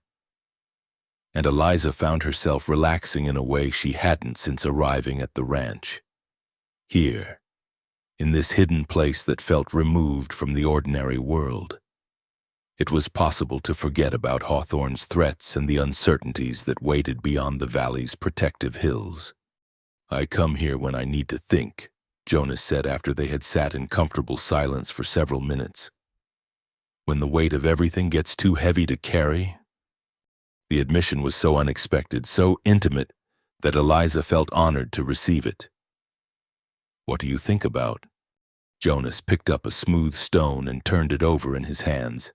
and Eliza found herself relaxing in a way she hadn't since arriving at the ranch. Here, in this hidden place that felt removed from the ordinary world, it was possible to forget about Hawthorne's threats and the uncertainties that waited beyond the valley's protective hills. "I come here when I need to think," Jonas said after they had sat in comfortable silence for several minutes. "When the weight of everything gets too heavy to carry." The admission was so unexpected, so intimate, that Eliza felt honored to receive it. "What do you think about?" Jonas picked up a smooth stone and turned it over in his hands,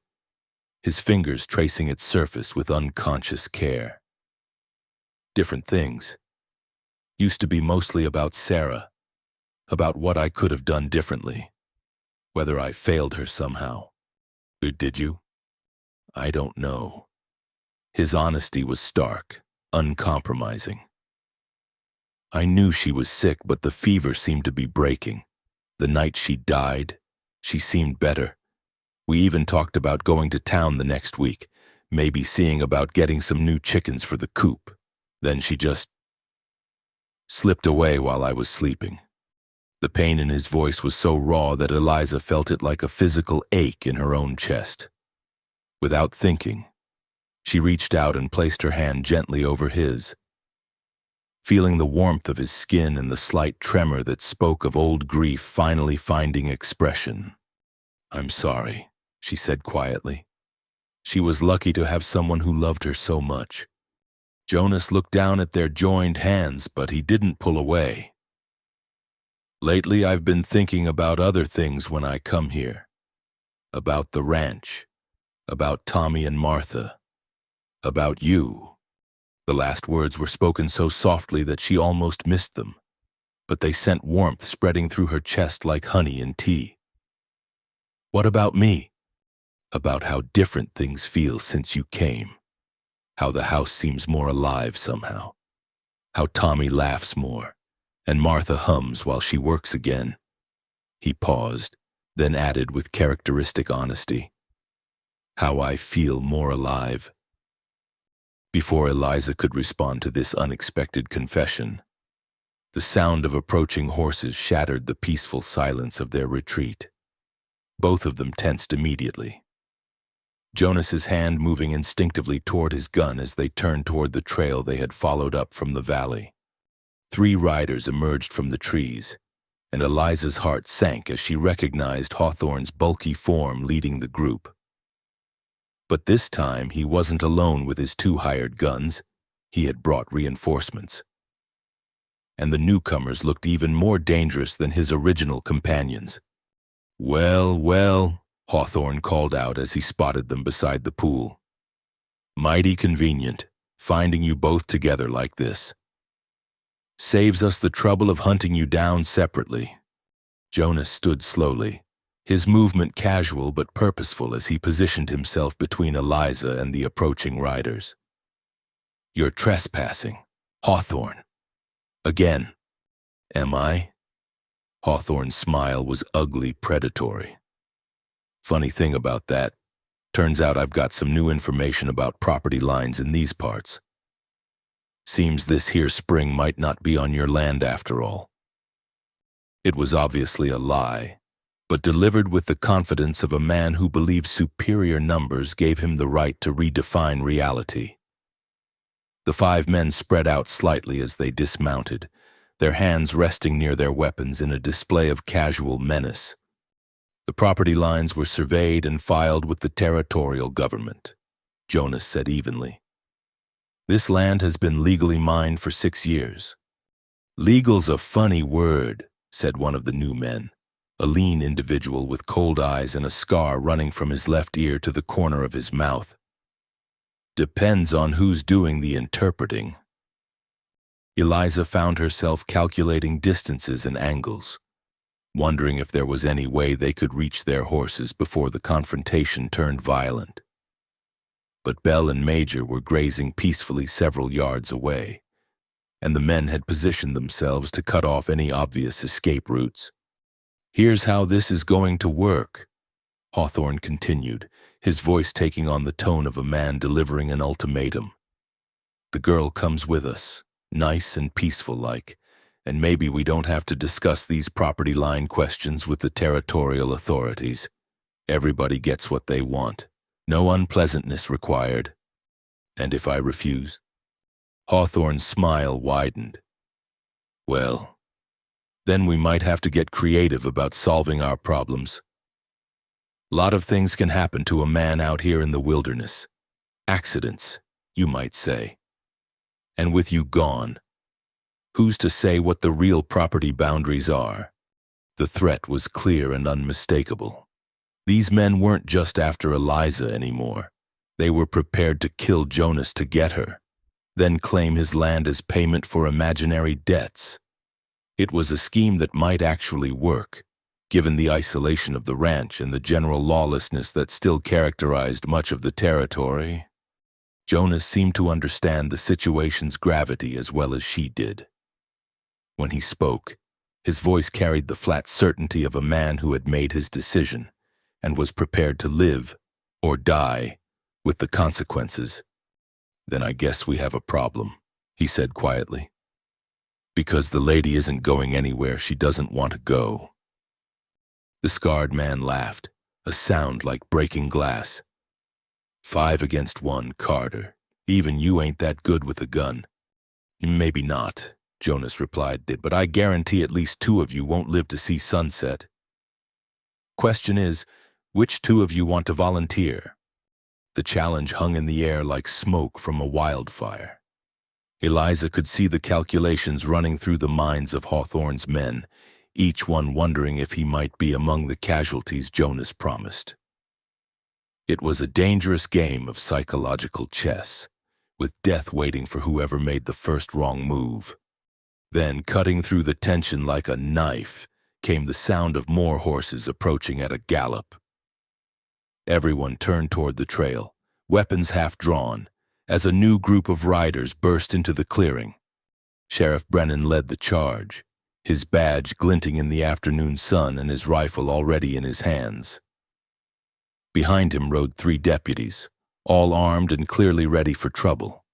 his fingers tracing its surface with unconscious care. "Different things. Used to be mostly about Sarah, about what I could have done differently, whether I failed her somehow." "Did you?" "I don't know." His honesty was stark, uncompromising. "I knew she was sick, but the fever seemed to be breaking. The night she died, she seemed better. We even talked about going to town the next week, maybe seeing about getting some new chickens for the coop. Then she just slipped away while I was sleeping." The pain in his voice was so raw that Eliza felt it like a physical ache in her own chest. Without thinking, she reached out and placed her hand gently over his, feeling the warmth of his skin and the slight tremor that spoke of old grief finally finding expression. "I'm sorry," she said quietly. She was lucky to have someone who loved her so much. Jonas looked down at their joined hands, but he didn't pull away. "Lately I've been thinking about other things when I come here. About the ranch, about Tommy and Martha, about you." The last words were spoken so softly that she almost missed them, but they sent warmth spreading through her chest like honey in tea. "What about me?" "About how different things feel since you came. How the house seems more alive somehow. How Tommy laughs more, and Martha hums while she works again." He paused, then added with characteristic honesty, "How I feel more alive." Before Eliza could respond to this unexpected confession, the sound of approaching horses shattered the peaceful silence of their retreat. Both of them tensed immediately, Jonas's hand moving instinctively toward his gun as they turned toward the trail they had followed up from the valley. 3 riders emerged from the trees, and Eliza's heart sank as she recognized Hawthorne's bulky form leading the group. But this time he wasn't alone with his 2 hired guns. He had brought reinforcements. And the newcomers looked even more dangerous than his original companions. "Well, well," Hawthorne called out as he spotted them beside the pool. "Mighty convenient, finding you both together like this. Saves us the trouble of hunting you down separately." Jonas stood slowly, his movement casual but purposeful as he positioned himself between Eliza and the approaching riders. "You're trespassing, Hawthorne. Again." "Am I?" Hawthorne's smile was ugly predatory. "Funny thing about that, Turns out I've got some new information about property lines in these parts. Seems this here spring might not be on your land after all." It was obviously a lie, but delivered with the confidence of a man who believed superior numbers gave him the right to redefine reality. The 5 men spread out slightly as they dismounted, their hands resting near their weapons in a display of casual menace. The property lines were surveyed and filed with the territorial government, Jonas said evenly. "This land has been legally mined for 6 years. "Legal's a funny word," said one of the new men, a lean individual with cold eyes and a scar running from his left ear to the corner of his mouth. "Depends on who's doing the interpreting." Eliza found herself calculating distances and angles, wondering if there was any way they could reach their horses before the confrontation turned violent. But Bell and Major were grazing peacefully several yards away, and the men had positioned themselves to cut off any obvious escape routes. "Here's how this is going to work," Hawthorne continued, his voice taking on the tone of a man delivering an ultimatum. "The girl comes with us, nice and peaceful-like, and maybe we don't have to discuss these property line questions with the territorial authorities. Everybody gets what they want. No unpleasantness required. And if I refuse?" Hawthorne's smile widened. "Well, then we might have to get creative about solving our problems. Lot of things can happen to a man out here in the wilderness. Accidents, you might say. And with you gone, who's to say what the real property boundaries are?" The threat was clear and unmistakable. These men weren't just after Eliza anymore. They were prepared to kill Jonas to get her, then claim his land as payment for imaginary debts. It was a scheme that might actually work, given the isolation of the ranch and the general lawlessness that still characterized much of the territory. Jonas seemed to understand the situation's gravity as well as she did. When he spoke, his voice carried the flat certainty of a man who had made his decision and was prepared to live or die with the consequences. "Then I guess we have a problem," he said quietly. "Because the lady isn't going anywhere she doesn't want to go." The scarred man laughed, a sound like breaking glass. 5 against 1, Carter. Even you ain't that good with a gun." "Maybe not," Jonas replied, "but I guarantee at least 2 of you won't live to see sunset. Question is, which 2 of you want to volunteer?" The challenge hung in the air like smoke from a wildfire. Eliza could see the calculations running through the minds of Hawthorne's men, each one wondering if he might be among the casualties Jonas promised. It was a dangerous game of psychological chess, with death waiting for whoever made the first wrong move. Then, cutting through the tension like a knife, came the sound of more horses approaching at a gallop. Everyone turned toward the trail, weapons half drawn, as a new group of riders burst into the clearing. Sheriff Brennan led the charge, his badge glinting in the afternoon sun and his rifle already in his hands. Behind him rode 3 deputies, all armed and clearly ready for trouble.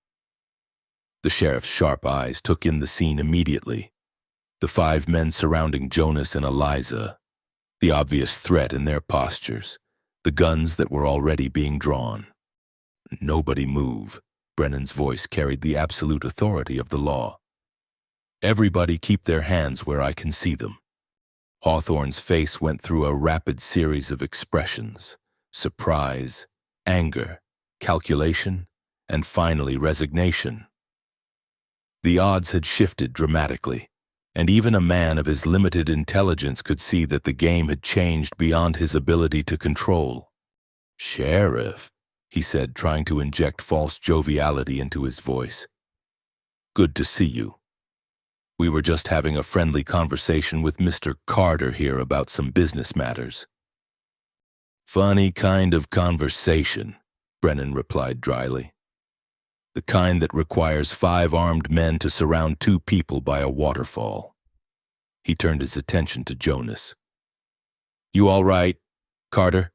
The sheriff's sharp eyes took in the scene immediately. The 5 men surrounding Jonas and Eliza, the obvious threat in their postures, the guns that were already being drawn. "Nobody move," Brennan's voice carried the absolute authority of the law. "Everybody keep their hands where I can see them." Hawthorne's face went through a rapid series of expressions: surprise, anger, calculation, and finally resignation. The odds had shifted dramatically, and even a man of his limited intelligence could see that the game had changed beyond his ability to control. "Sheriff," he said, trying to inject false joviality into his voice. "Good to see you. We were just having a friendly conversation with Mr. Carter here about some business matters." "Funny kind of conversation," Brennan replied dryly. "The kind that requires 5 armed men to surround 2 people by a waterfall." He turned his attention to Jonas. "You all right, Carter?"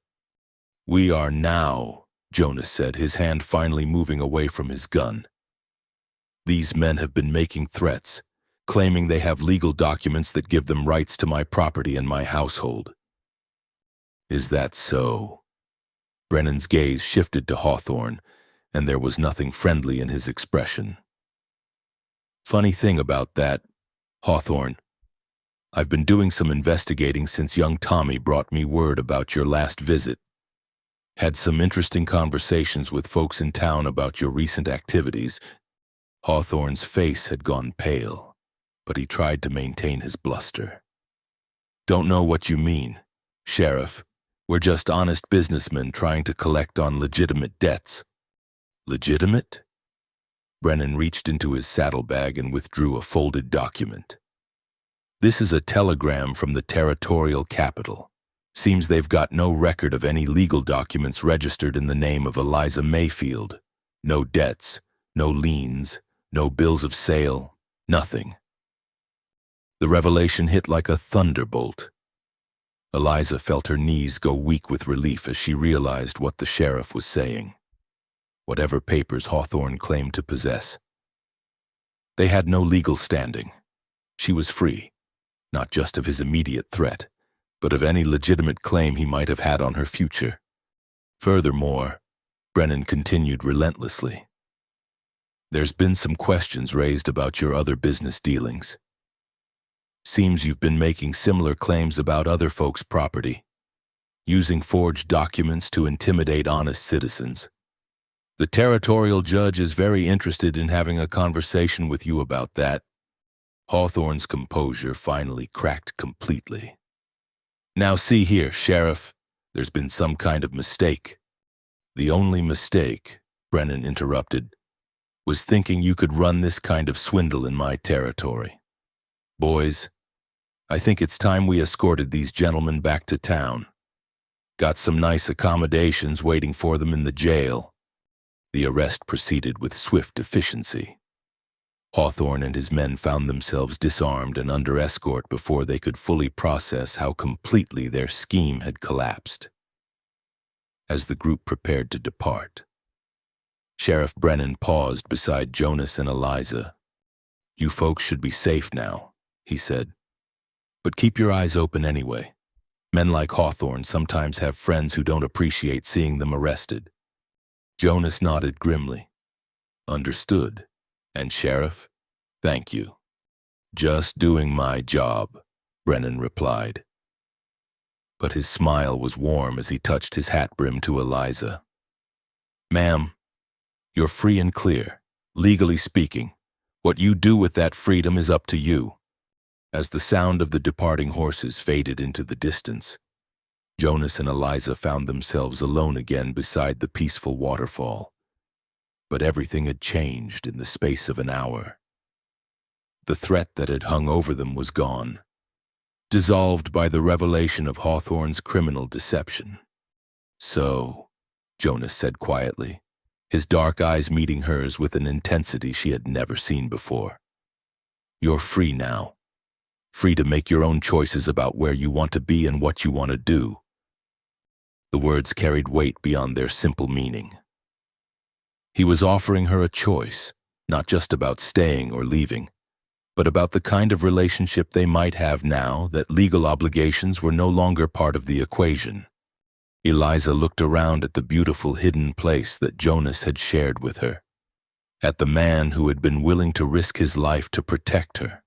"We are now," Jonas said, his hand finally moving away from his gun. "These men have been making threats, claiming they have legal documents that give them rights to my property and my household." "Is that so?" Brennan's gaze shifted to Hawthorne, and there was nothing friendly in his expression. "Funny thing about that, Hawthorne. I've been doing some investigating since young Tommy brought me word about your last visit. Had some interesting conversations with folks in town about your recent activities." Hawthorne's face had gone pale, but he tried to maintain his bluster. "Don't know what you mean, Sheriff. We're just honest businessmen trying to collect on legitimate debts." "Legitimate?" Brennan reached into his saddlebag and withdrew a folded document. "This is a telegram from the territorial capital. Seems they've got no record of any legal documents registered in the name of Eliza Mayfield. No debts, no liens, no bills of sale, nothing." The revelation hit like a thunderbolt. Eliza felt her knees go weak with relief as she realized what the sheriff was saying. Whatever papers Hawthorne claimed to possess, they had no legal standing. She was free, not just of his immediate threat, but of any legitimate claim he might have had on her future. Furthermore, Brennan continued relentlessly, "There's been some questions raised about your other business dealings. Seems you've been making similar claims about other folks' property, using forged documents to intimidate honest citizens. The territorial judge is very interested in having a conversation with you about that." Hawthorne's composure finally cracked completely. "Now see here, Sheriff, there's been some kind of mistake." "The only mistake," Brennan interrupted, "was thinking you could run this kind of swindle in my territory. Boys, I think it's time we escorted these gentlemen back to town. Got some nice accommodations waiting for them in the jail." The arrest proceeded with swift efficiency. Hawthorne and his men found themselves disarmed and under escort before they could fully process how completely their scheme had collapsed. As the group prepared to depart, Sheriff Brennan paused beside Jonas and Eliza. "You folks should be safe now," he said. "But keep your eyes open anyway. Men like Hawthorne sometimes have friends who don't appreciate seeing them arrested." Jonas nodded grimly. "Understood. And Sheriff, thank you." "Just doing my job," Brennan replied. But his smile was warm as he touched his hat brim to Eliza. "Ma'am, you're free and clear, legally speaking. What you do with that freedom is up to you." As the sound of the departing horses faded into the distance, Jonas and Eliza found themselves alone again beside the peaceful waterfall. But everything had changed in the space of an hour. The threat that had hung over them was gone, dissolved by the revelation of Hawthorne's criminal deception. "So," Jonas said quietly, his dark eyes meeting hers with an intensity she had never seen before, "you're free now. Free to make your own choices about where you want to be and what you want to do." The words carried weight beyond their simple meaning. He was offering her a choice, not just about staying or leaving, but about the kind of relationship they might have now that legal obligations were no longer part of the equation. Eliza looked around at the beautiful hidden place that Jonas had shared with her, at the man who had been willing to risk his life to protect her,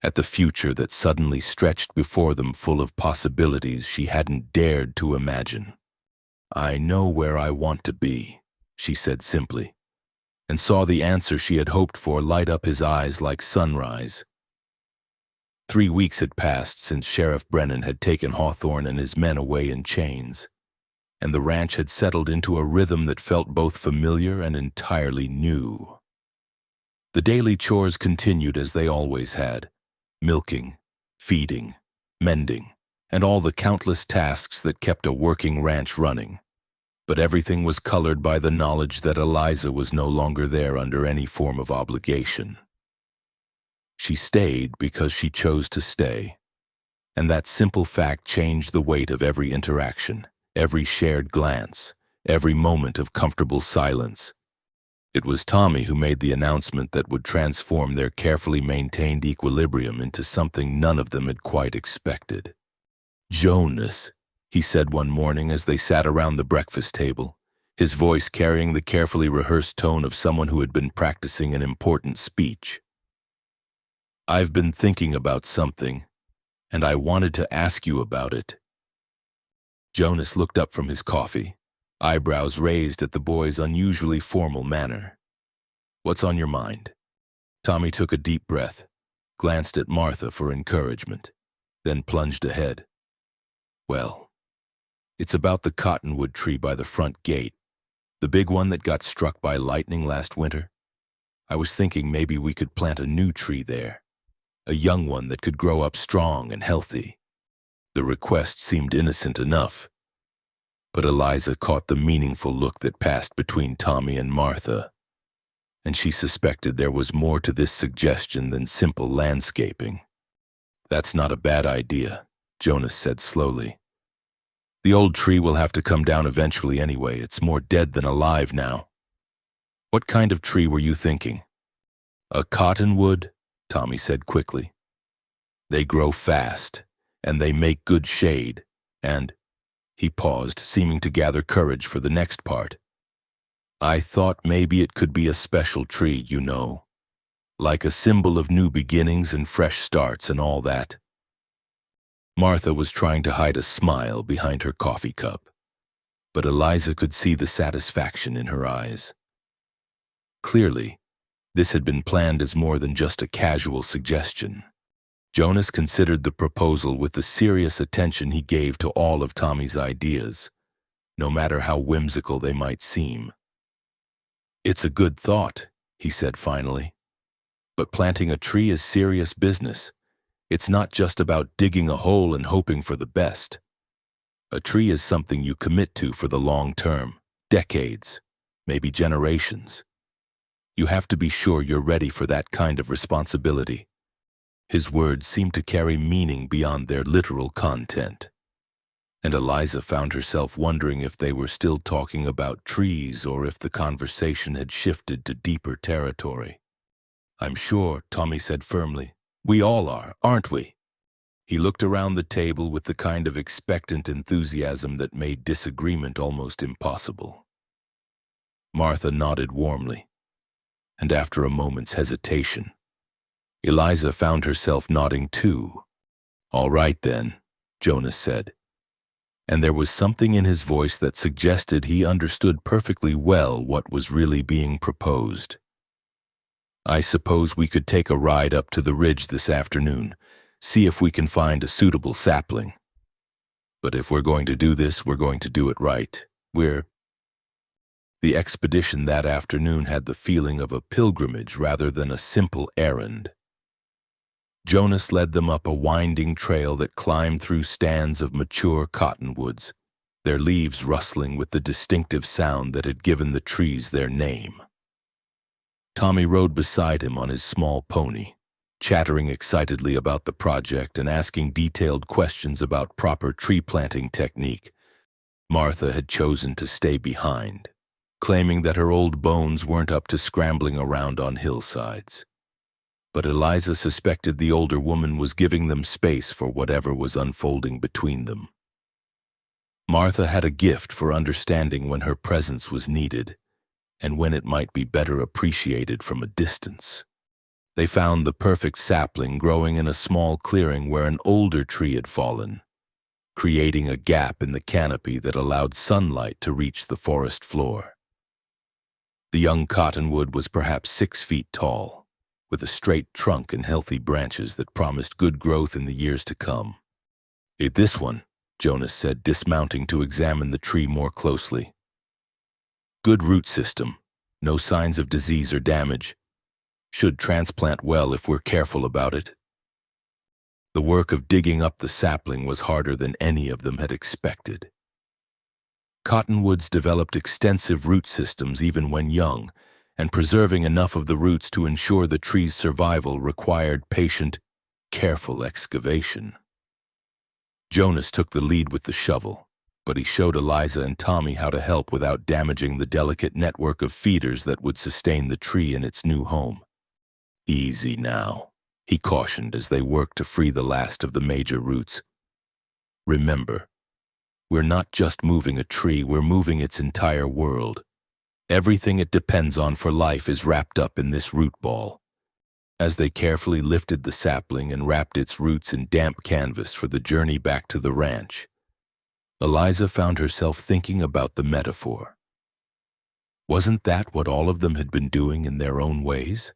at the future that suddenly stretched before them full of possibilities she hadn't dared to imagine. "I know where I want to be," she said simply, and saw the answer she had hoped for light up his eyes like sunrise. 3 weeks had passed since Sheriff Brennan had taken Hawthorne and his men away in chains, and the ranch had settled into a rhythm that felt both familiar and entirely new. The daily chores continued as they always had: milking, feeding, mending, and all the countless tasks that kept a working ranch running. But everything was colored by the knowledge that Eliza was no longer there under any form of obligation. She stayed because she chose to stay, and that simple fact changed the weight of every interaction, every shared glance, every moment of comfortable silence. It was Tommy who made the announcement that would transform their carefully maintained equilibrium into something none of them had quite expected. "Jonas," he said one morning as they sat around the breakfast table, his voice carrying the carefully rehearsed tone of someone who had been practicing an important speech. "I've been thinking about something, and I wanted to ask you about it." Jonas looked up from his coffee, eyebrows raised at the boy's unusually formal manner. "What's on your mind?" Tommy took a deep breath, glanced at Martha for encouragement, then plunged ahead. "Well, it's about the cottonwood tree by the front gate, the big one that got struck by lightning last winter. I was thinking maybe we could plant a new tree there, a young one that could grow up strong and healthy." The request seemed innocent enough, but Eliza caught the meaningful look that passed between Tommy and Martha, and she suspected there was more to this suggestion than simple landscaping. "That's not a bad idea," Jonas said slowly. "The old tree will have to come down eventually anyway. It's more dead than alive now." "What kind of tree were you thinking?" "A cottonwood," Tommy said quickly. "They grow fast, and they make good shade, and—" He paused, seeming to gather courage for the next part. "I thought maybe it could be a special tree, you know, like a symbol of new beginnings and fresh starts and all that." Martha was trying to hide a smile behind her coffee cup, but Eliza could see the satisfaction in her eyes. Clearly, this had been planned as more than just a casual suggestion. Jonas considered the proposal with the serious attention he gave to all of Tommy's ideas, no matter how whimsical they might seem. "It's a good thought," he said finally. "But planting a tree is serious business. It's not just about digging a hole and hoping for the best. A tree is something you commit to for the long term, decades, maybe generations. You have to be sure you're ready for that kind of responsibility." His words seemed to carry meaning beyond their literal content, and Eliza found herself wondering if they were still talking about trees or if the conversation had shifted to deeper territory. "I'm sure," Tommy said firmly. "We all are, aren't we?" He looked around the table with the kind of expectant enthusiasm that made disagreement almost impossible. Martha nodded warmly, and after a moment's hesitation, Eliza found herself nodding too. "All right then," Jonas said, and there was something in his voice that suggested he understood perfectly well what was really being proposed. "I suppose we could take a ride up to the ridge this afternoon, see if we can find a suitable sapling. But if we're going to do this, we're going to do it right. The expedition that afternoon had the feeling of a pilgrimage rather than a simple errand. Jonas led them up a winding trail that climbed through stands of mature cottonwoods, their leaves rustling with the distinctive sound that had given the trees their name. Tommy rode beside him on his small pony, chattering excitedly about the project and asking detailed questions about proper tree planting technique. Martha had chosen to stay behind, claiming that her old bones weren't up to scrambling around on hillsides. But Eliza suspected the older woman was giving them space for whatever was unfolding between them. Martha had a gift for understanding when her presence was needed and when it might be better appreciated from a distance. They found the perfect sapling growing in a small clearing where an older tree had fallen, creating a gap in the canopy that allowed sunlight to reach the forest floor. The young cottonwood was perhaps 6 feet tall, with a straight trunk and healthy branches that promised good growth in the years to come. "This one," Jonas said, dismounting to examine the tree more closely. "Good root system, no signs of disease or damage. Should transplant well if we're careful about it." The work of digging up the sapling was harder than any of them had expected. Cottonwoods developed extensive root systems even when young, and preserving enough of the roots to ensure the tree's survival required patient, careful excavation. Jonas took the lead with the shovel, but he showed Eliza and Tommy how to help without damaging the delicate network of feeders that would sustain the tree in its new home. "Easy now," he cautioned as they worked to free the last of the major roots. "Remember, we're not just moving a tree, we're moving its entire world. Everything it depends on for life is wrapped up in this root ball." As they carefully lifted the sapling and wrapped its roots in damp canvas for the journey back to the ranch, Eliza found herself thinking about the metaphor. Wasn't that what all of them had been doing in their own ways?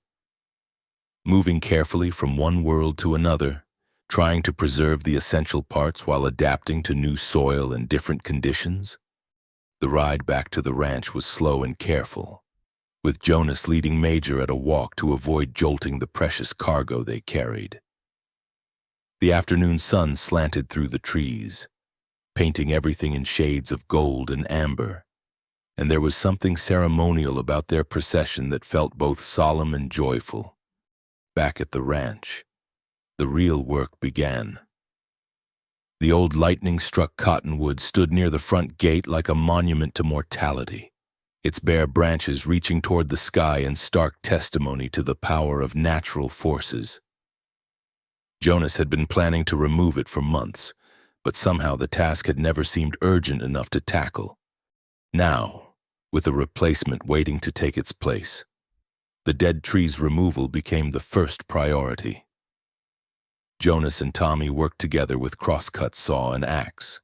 Moving carefully from one world to another, trying to preserve the essential parts while adapting to new soil and different conditions? The ride back to the ranch was slow and careful, with Jonas leading Major at a walk to avoid jolting the precious cargo they carried. The afternoon sun slanted through the trees, painting everything in shades of gold and amber, and there was something ceremonial about their procession that felt both solemn and joyful. Back at the ranch, the real work began. The old lightning-struck cottonwood stood near the front gate like a monument to mortality, its bare branches reaching toward the sky in stark testimony to the power of natural forces. Jonas had been planning to remove it for months, but somehow the task had never seemed urgent enough to tackle. Now, with a replacement waiting to take its place, the dead tree's removal became the first priority. Jonas and Tommy worked together with crosscut saw and axe,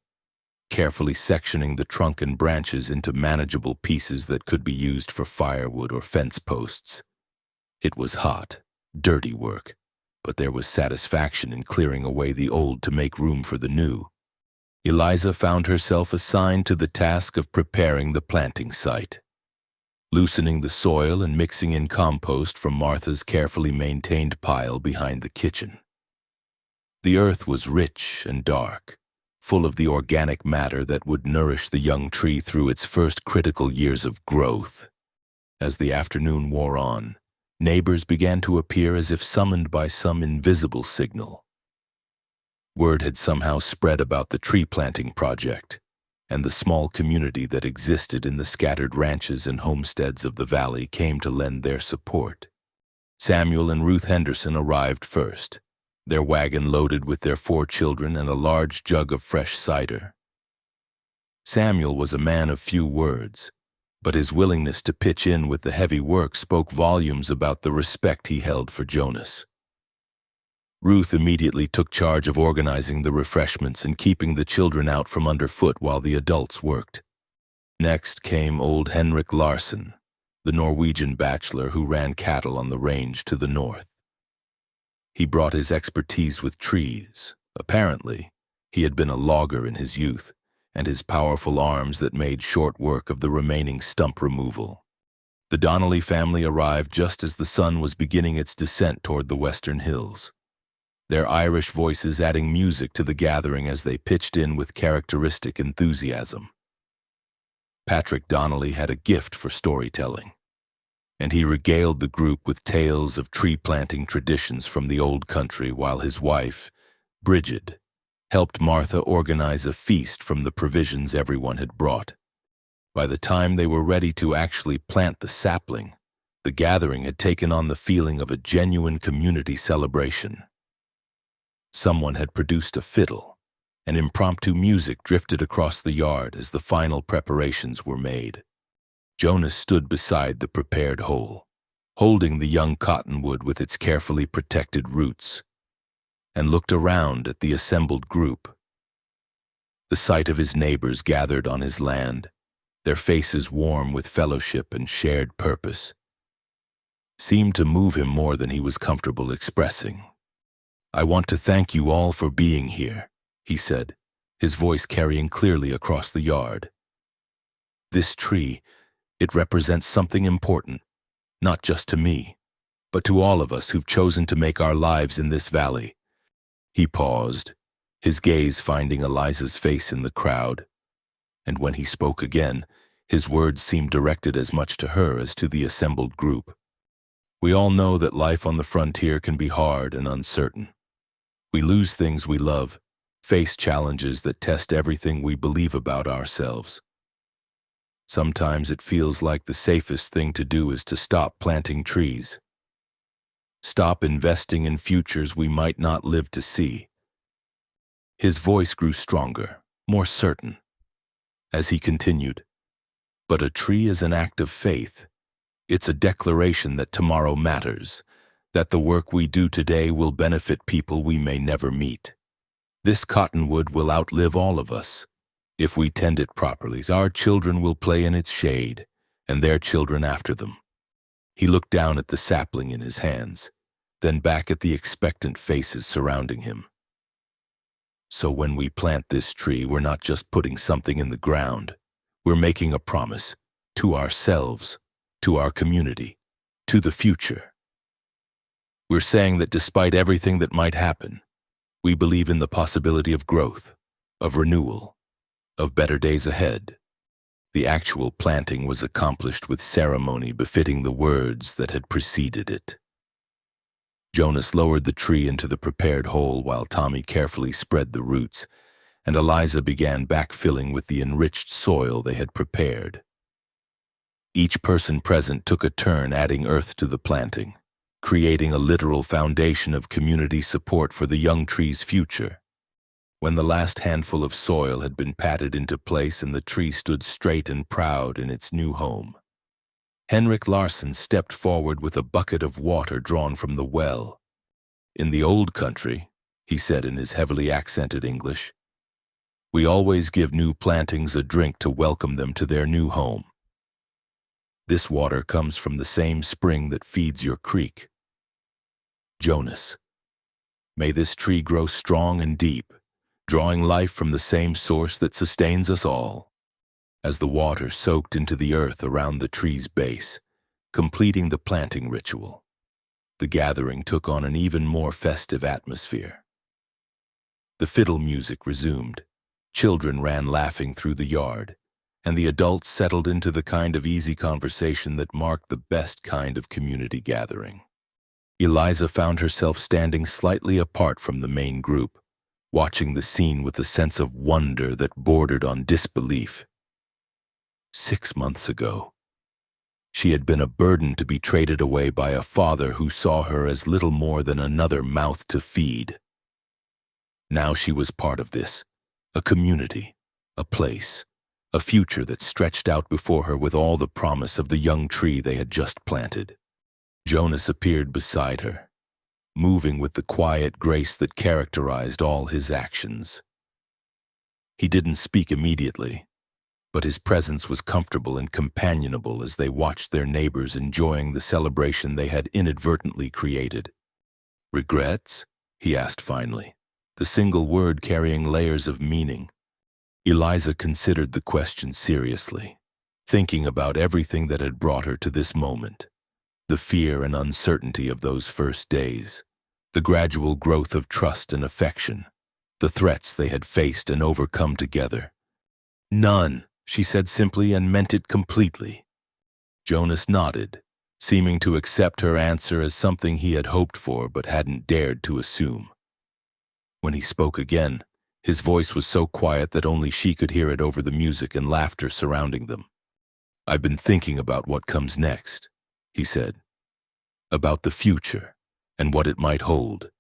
carefully sectioning the trunk and branches into manageable pieces that could be used for firewood or fence posts. It was hot, dirty work, but there was satisfaction in clearing away the old to make room for the new. Eliza found herself assigned to the task of preparing the planting site, loosening the soil and mixing in compost from Martha's carefully maintained pile behind the kitchen. The earth was rich and dark, full of the organic matter that would nourish the young tree through its first critical years of growth. As the afternoon wore on, neighbors began to appear as if summoned by some invisible signal. Word had somehow spread about the tree planting project and the small community that existed in the scattered ranches and homesteads of the valley came to lend their support. Samuel and Ruth Henderson arrived first, their wagon loaded with their 4 children and a large jug of fresh cider. Samuel was a man of few words, but his willingness to pitch in with the heavy work spoke volumes about the respect he held for Jonas. Ruth immediately took charge of organizing the refreshments and keeping the children out from underfoot while the adults worked. Next came old Henrik Larsson, the Norwegian bachelor who ran cattle on the range to the north. He brought his expertise with trees. Apparently, he had been a logger in his youth, and his powerful arms that made short work of the remaining stump removal. The Donnelly family arrived just as the sun was beginning its descent toward the western hills, their Irish voices adding music to the gathering as they pitched in with characteristic enthusiasm. Patrick Donnelly had a gift for storytelling, and he regaled the group with tales of tree-planting traditions from the old country while his wife, Bridget, helped Martha organize a feast from the provisions everyone had brought. By the time they were ready to actually plant the sapling, the gathering had taken on the feeling of a genuine community celebration. Someone had produced a fiddle, and impromptu music drifted across the yard as the final preparations were made. Jonas stood beside the prepared hole, holding the young cottonwood with its carefully protected roots, and looked around at the assembled group. The sight of his neighbors gathered on his land, their faces warm with fellowship and shared purpose, seemed to move him more than he was comfortable expressing. "I want to thank you all for being here," he said, his voice carrying clearly across the yard. "This tree, it represents something important, not just to me, but to all of us who've chosen to make our lives in this valley." He paused, his gaze finding Eliza's face in the crowd, and when he spoke again, his words seemed directed as much to her as to the assembled group. "We all know that life on the frontier can be hard and uncertain. We lose things we love, face challenges that test everything we believe about ourselves. Sometimes it feels like the safest thing to do is to stop planting trees. Stop investing in futures we might not live to see. His voice grew stronger, more certain, as he continued. But a tree is an act of faith. It's a declaration that tomorrow matters, that the work we do today will benefit people we may never meet. This cottonwood will outlive all of us. If we tend it properly, our children will play in its shade, and their children after them. He looked down at the sapling in his hands, then back at the expectant faces surrounding him. So when we plant this tree, we're not just putting something in the ground. We're making a promise to ourselves, to our community, to the future. We're saying that despite everything that might happen, we believe in the possibility of growth, of renewal, of better days ahead. The actual planting was accomplished with ceremony befitting the words that had preceded it. Jonas lowered the tree into the prepared hole while Tommy carefully spread the roots, and Eliza began backfilling with the enriched soil they had prepared. Each person present took a turn adding earth to the planting, creating a literal foundation of community support for the young tree's future. When the last handful of soil had been patted into place and the tree stood straight and proud in its new home, Henrik Larsson stepped forward with a bucket of water drawn from the well. "In the old country," he said in his heavily accented English, "we always give new plantings a drink to welcome them to their new home. This water comes from the same spring that feeds your creek. Jonas, may this tree grow strong and deep, drawing life from the same source that sustains us all." As the water soaked into the earth around the tree's base, completing the planting ritual, the gathering took on an even more festive atmosphere. The fiddle music resumed, children ran laughing through the yard, and the adults settled into the kind of easy conversation that marked the best kind of community gathering. Eliza found herself standing slightly apart from the main group, watching the scene with a sense of wonder that bordered on disbelief. 6 months ago, she had been a burden to be traded away by a father who saw her as little more than another mouth to feed. Now she was part of this, a community, a place, a future that stretched out before her with all the promise of the young tree they had just planted. Jonas appeared beside her, moving with the quiet grace that characterized all his actions. He didn't speak immediately, but his presence was comfortable and companionable as they watched their neighbors enjoying the celebration they had inadvertently created. "Regrets?" he asked finally, the single word carrying layers of meaning. Eliza considered the question seriously, thinking about everything that had brought her to this moment. The fear and uncertainty of those first days, the gradual growth of trust and affection, the threats they had faced and overcome together. "None," she said simply and meant it completely. Jonas nodded, seeming to accept her answer as something he had hoped for but hadn't dared to assume. When he spoke again, his voice was so quiet that only she could hear it over the music and laughter surrounding them. "I've been thinking about what comes next," he said. "About the future and what it might hold.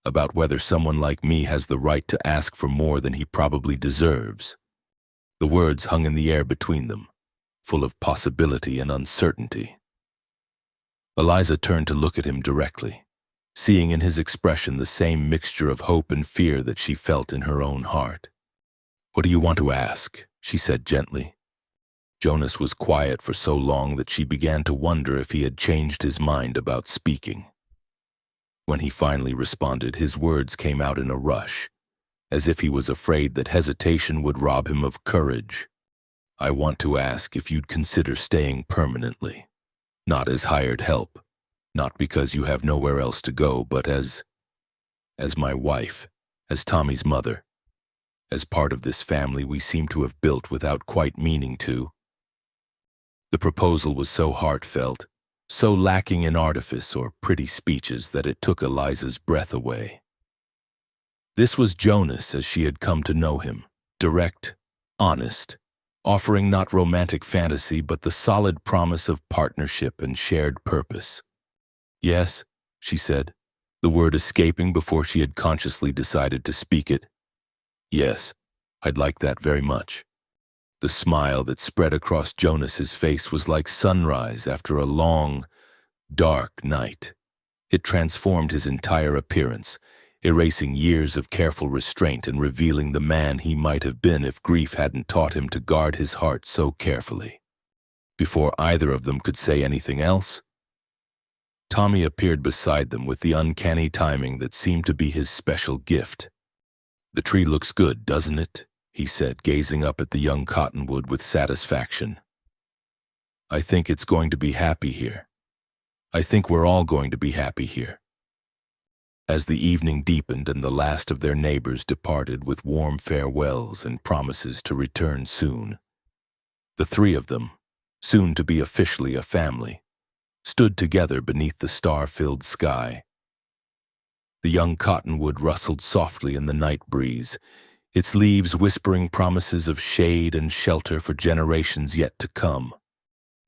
About whether someone like me has the right to ask for more than he probably deserves." The words hung in the air between them, full of possibility and uncertainty. Eliza turned to look at him directly, seeing in his expression the same mixture of hope and fear that she felt in her own heart. "What do you want to ask?" she said gently. Jonas was quiet for so long that she began to wonder if he had changed his mind about speaking. When he finally responded, his words came out in a rush, as if he was afraid that hesitation would rob him of courage. "I want to ask if you'd consider staying permanently, not as hired help, not because you have nowhere else to go, but as my wife, as Tommy's mother, as part of this family we seem to have built without quite meaning to." The proposal was so heartfelt, so lacking in artifice or pretty speeches that it took Eliza's breath away. This was Jonas as she had come to know him, direct, honest, offering not romantic fantasy but the solid promise of partnership and shared purpose. "Yes," she said, the word escaping before she had consciously decided to speak it. "Yes, I'd like that very much." The smile that spread across Jonas's face was like sunrise after a long, dark night. It transformed his entire appearance, erasing years of careful restraint and revealing the man he might have been if grief hadn't taught him to guard his heart so carefully. Before either of them could say anything else, Tommy appeared beside them with the uncanny timing that seemed to be his special gift. "The tree looks good, doesn't it?" he said, gazing up at the young cottonwood with satisfaction. "I think it's going to be happy here. I think we're all going to be happy here." As the evening deepened and the last of their neighbors departed with warm farewells and promises to return soon, the three of them, soon to be officially a family, stood together beneath the star-filled sky. The young cottonwood rustled softly in the night breeze, its leaves whispering promises of shade and shelter for generations yet to come.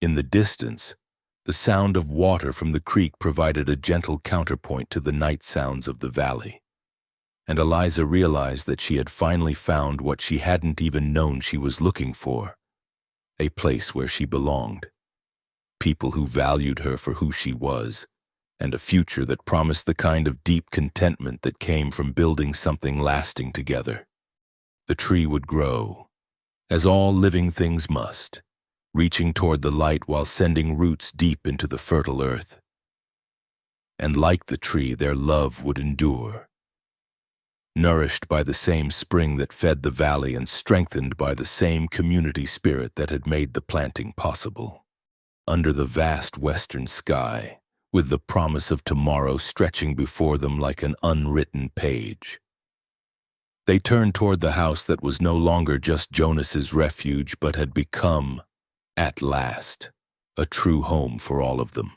In the distance, the sound of water from the creek provided a gentle counterpoint to the night sounds of the valley, and Eliza realized that she had finally found what she hadn't even known she was looking for, a place where she belonged, people who valued her for who she was, and a future that promised the kind of deep contentment that came from building something lasting together. The tree would grow, as all living things must, reaching toward the light while sending roots deep into the fertile earth. And like the tree, their love would endure, nourished by the same spring that fed the valley and strengthened by the same community spirit that had made the planting possible. Under the vast western sky, with the promise of tomorrow stretching before them like an unwritten page, they turned toward the house that was no longer just Jonas's refuge but had become, at last, a true home for all of them.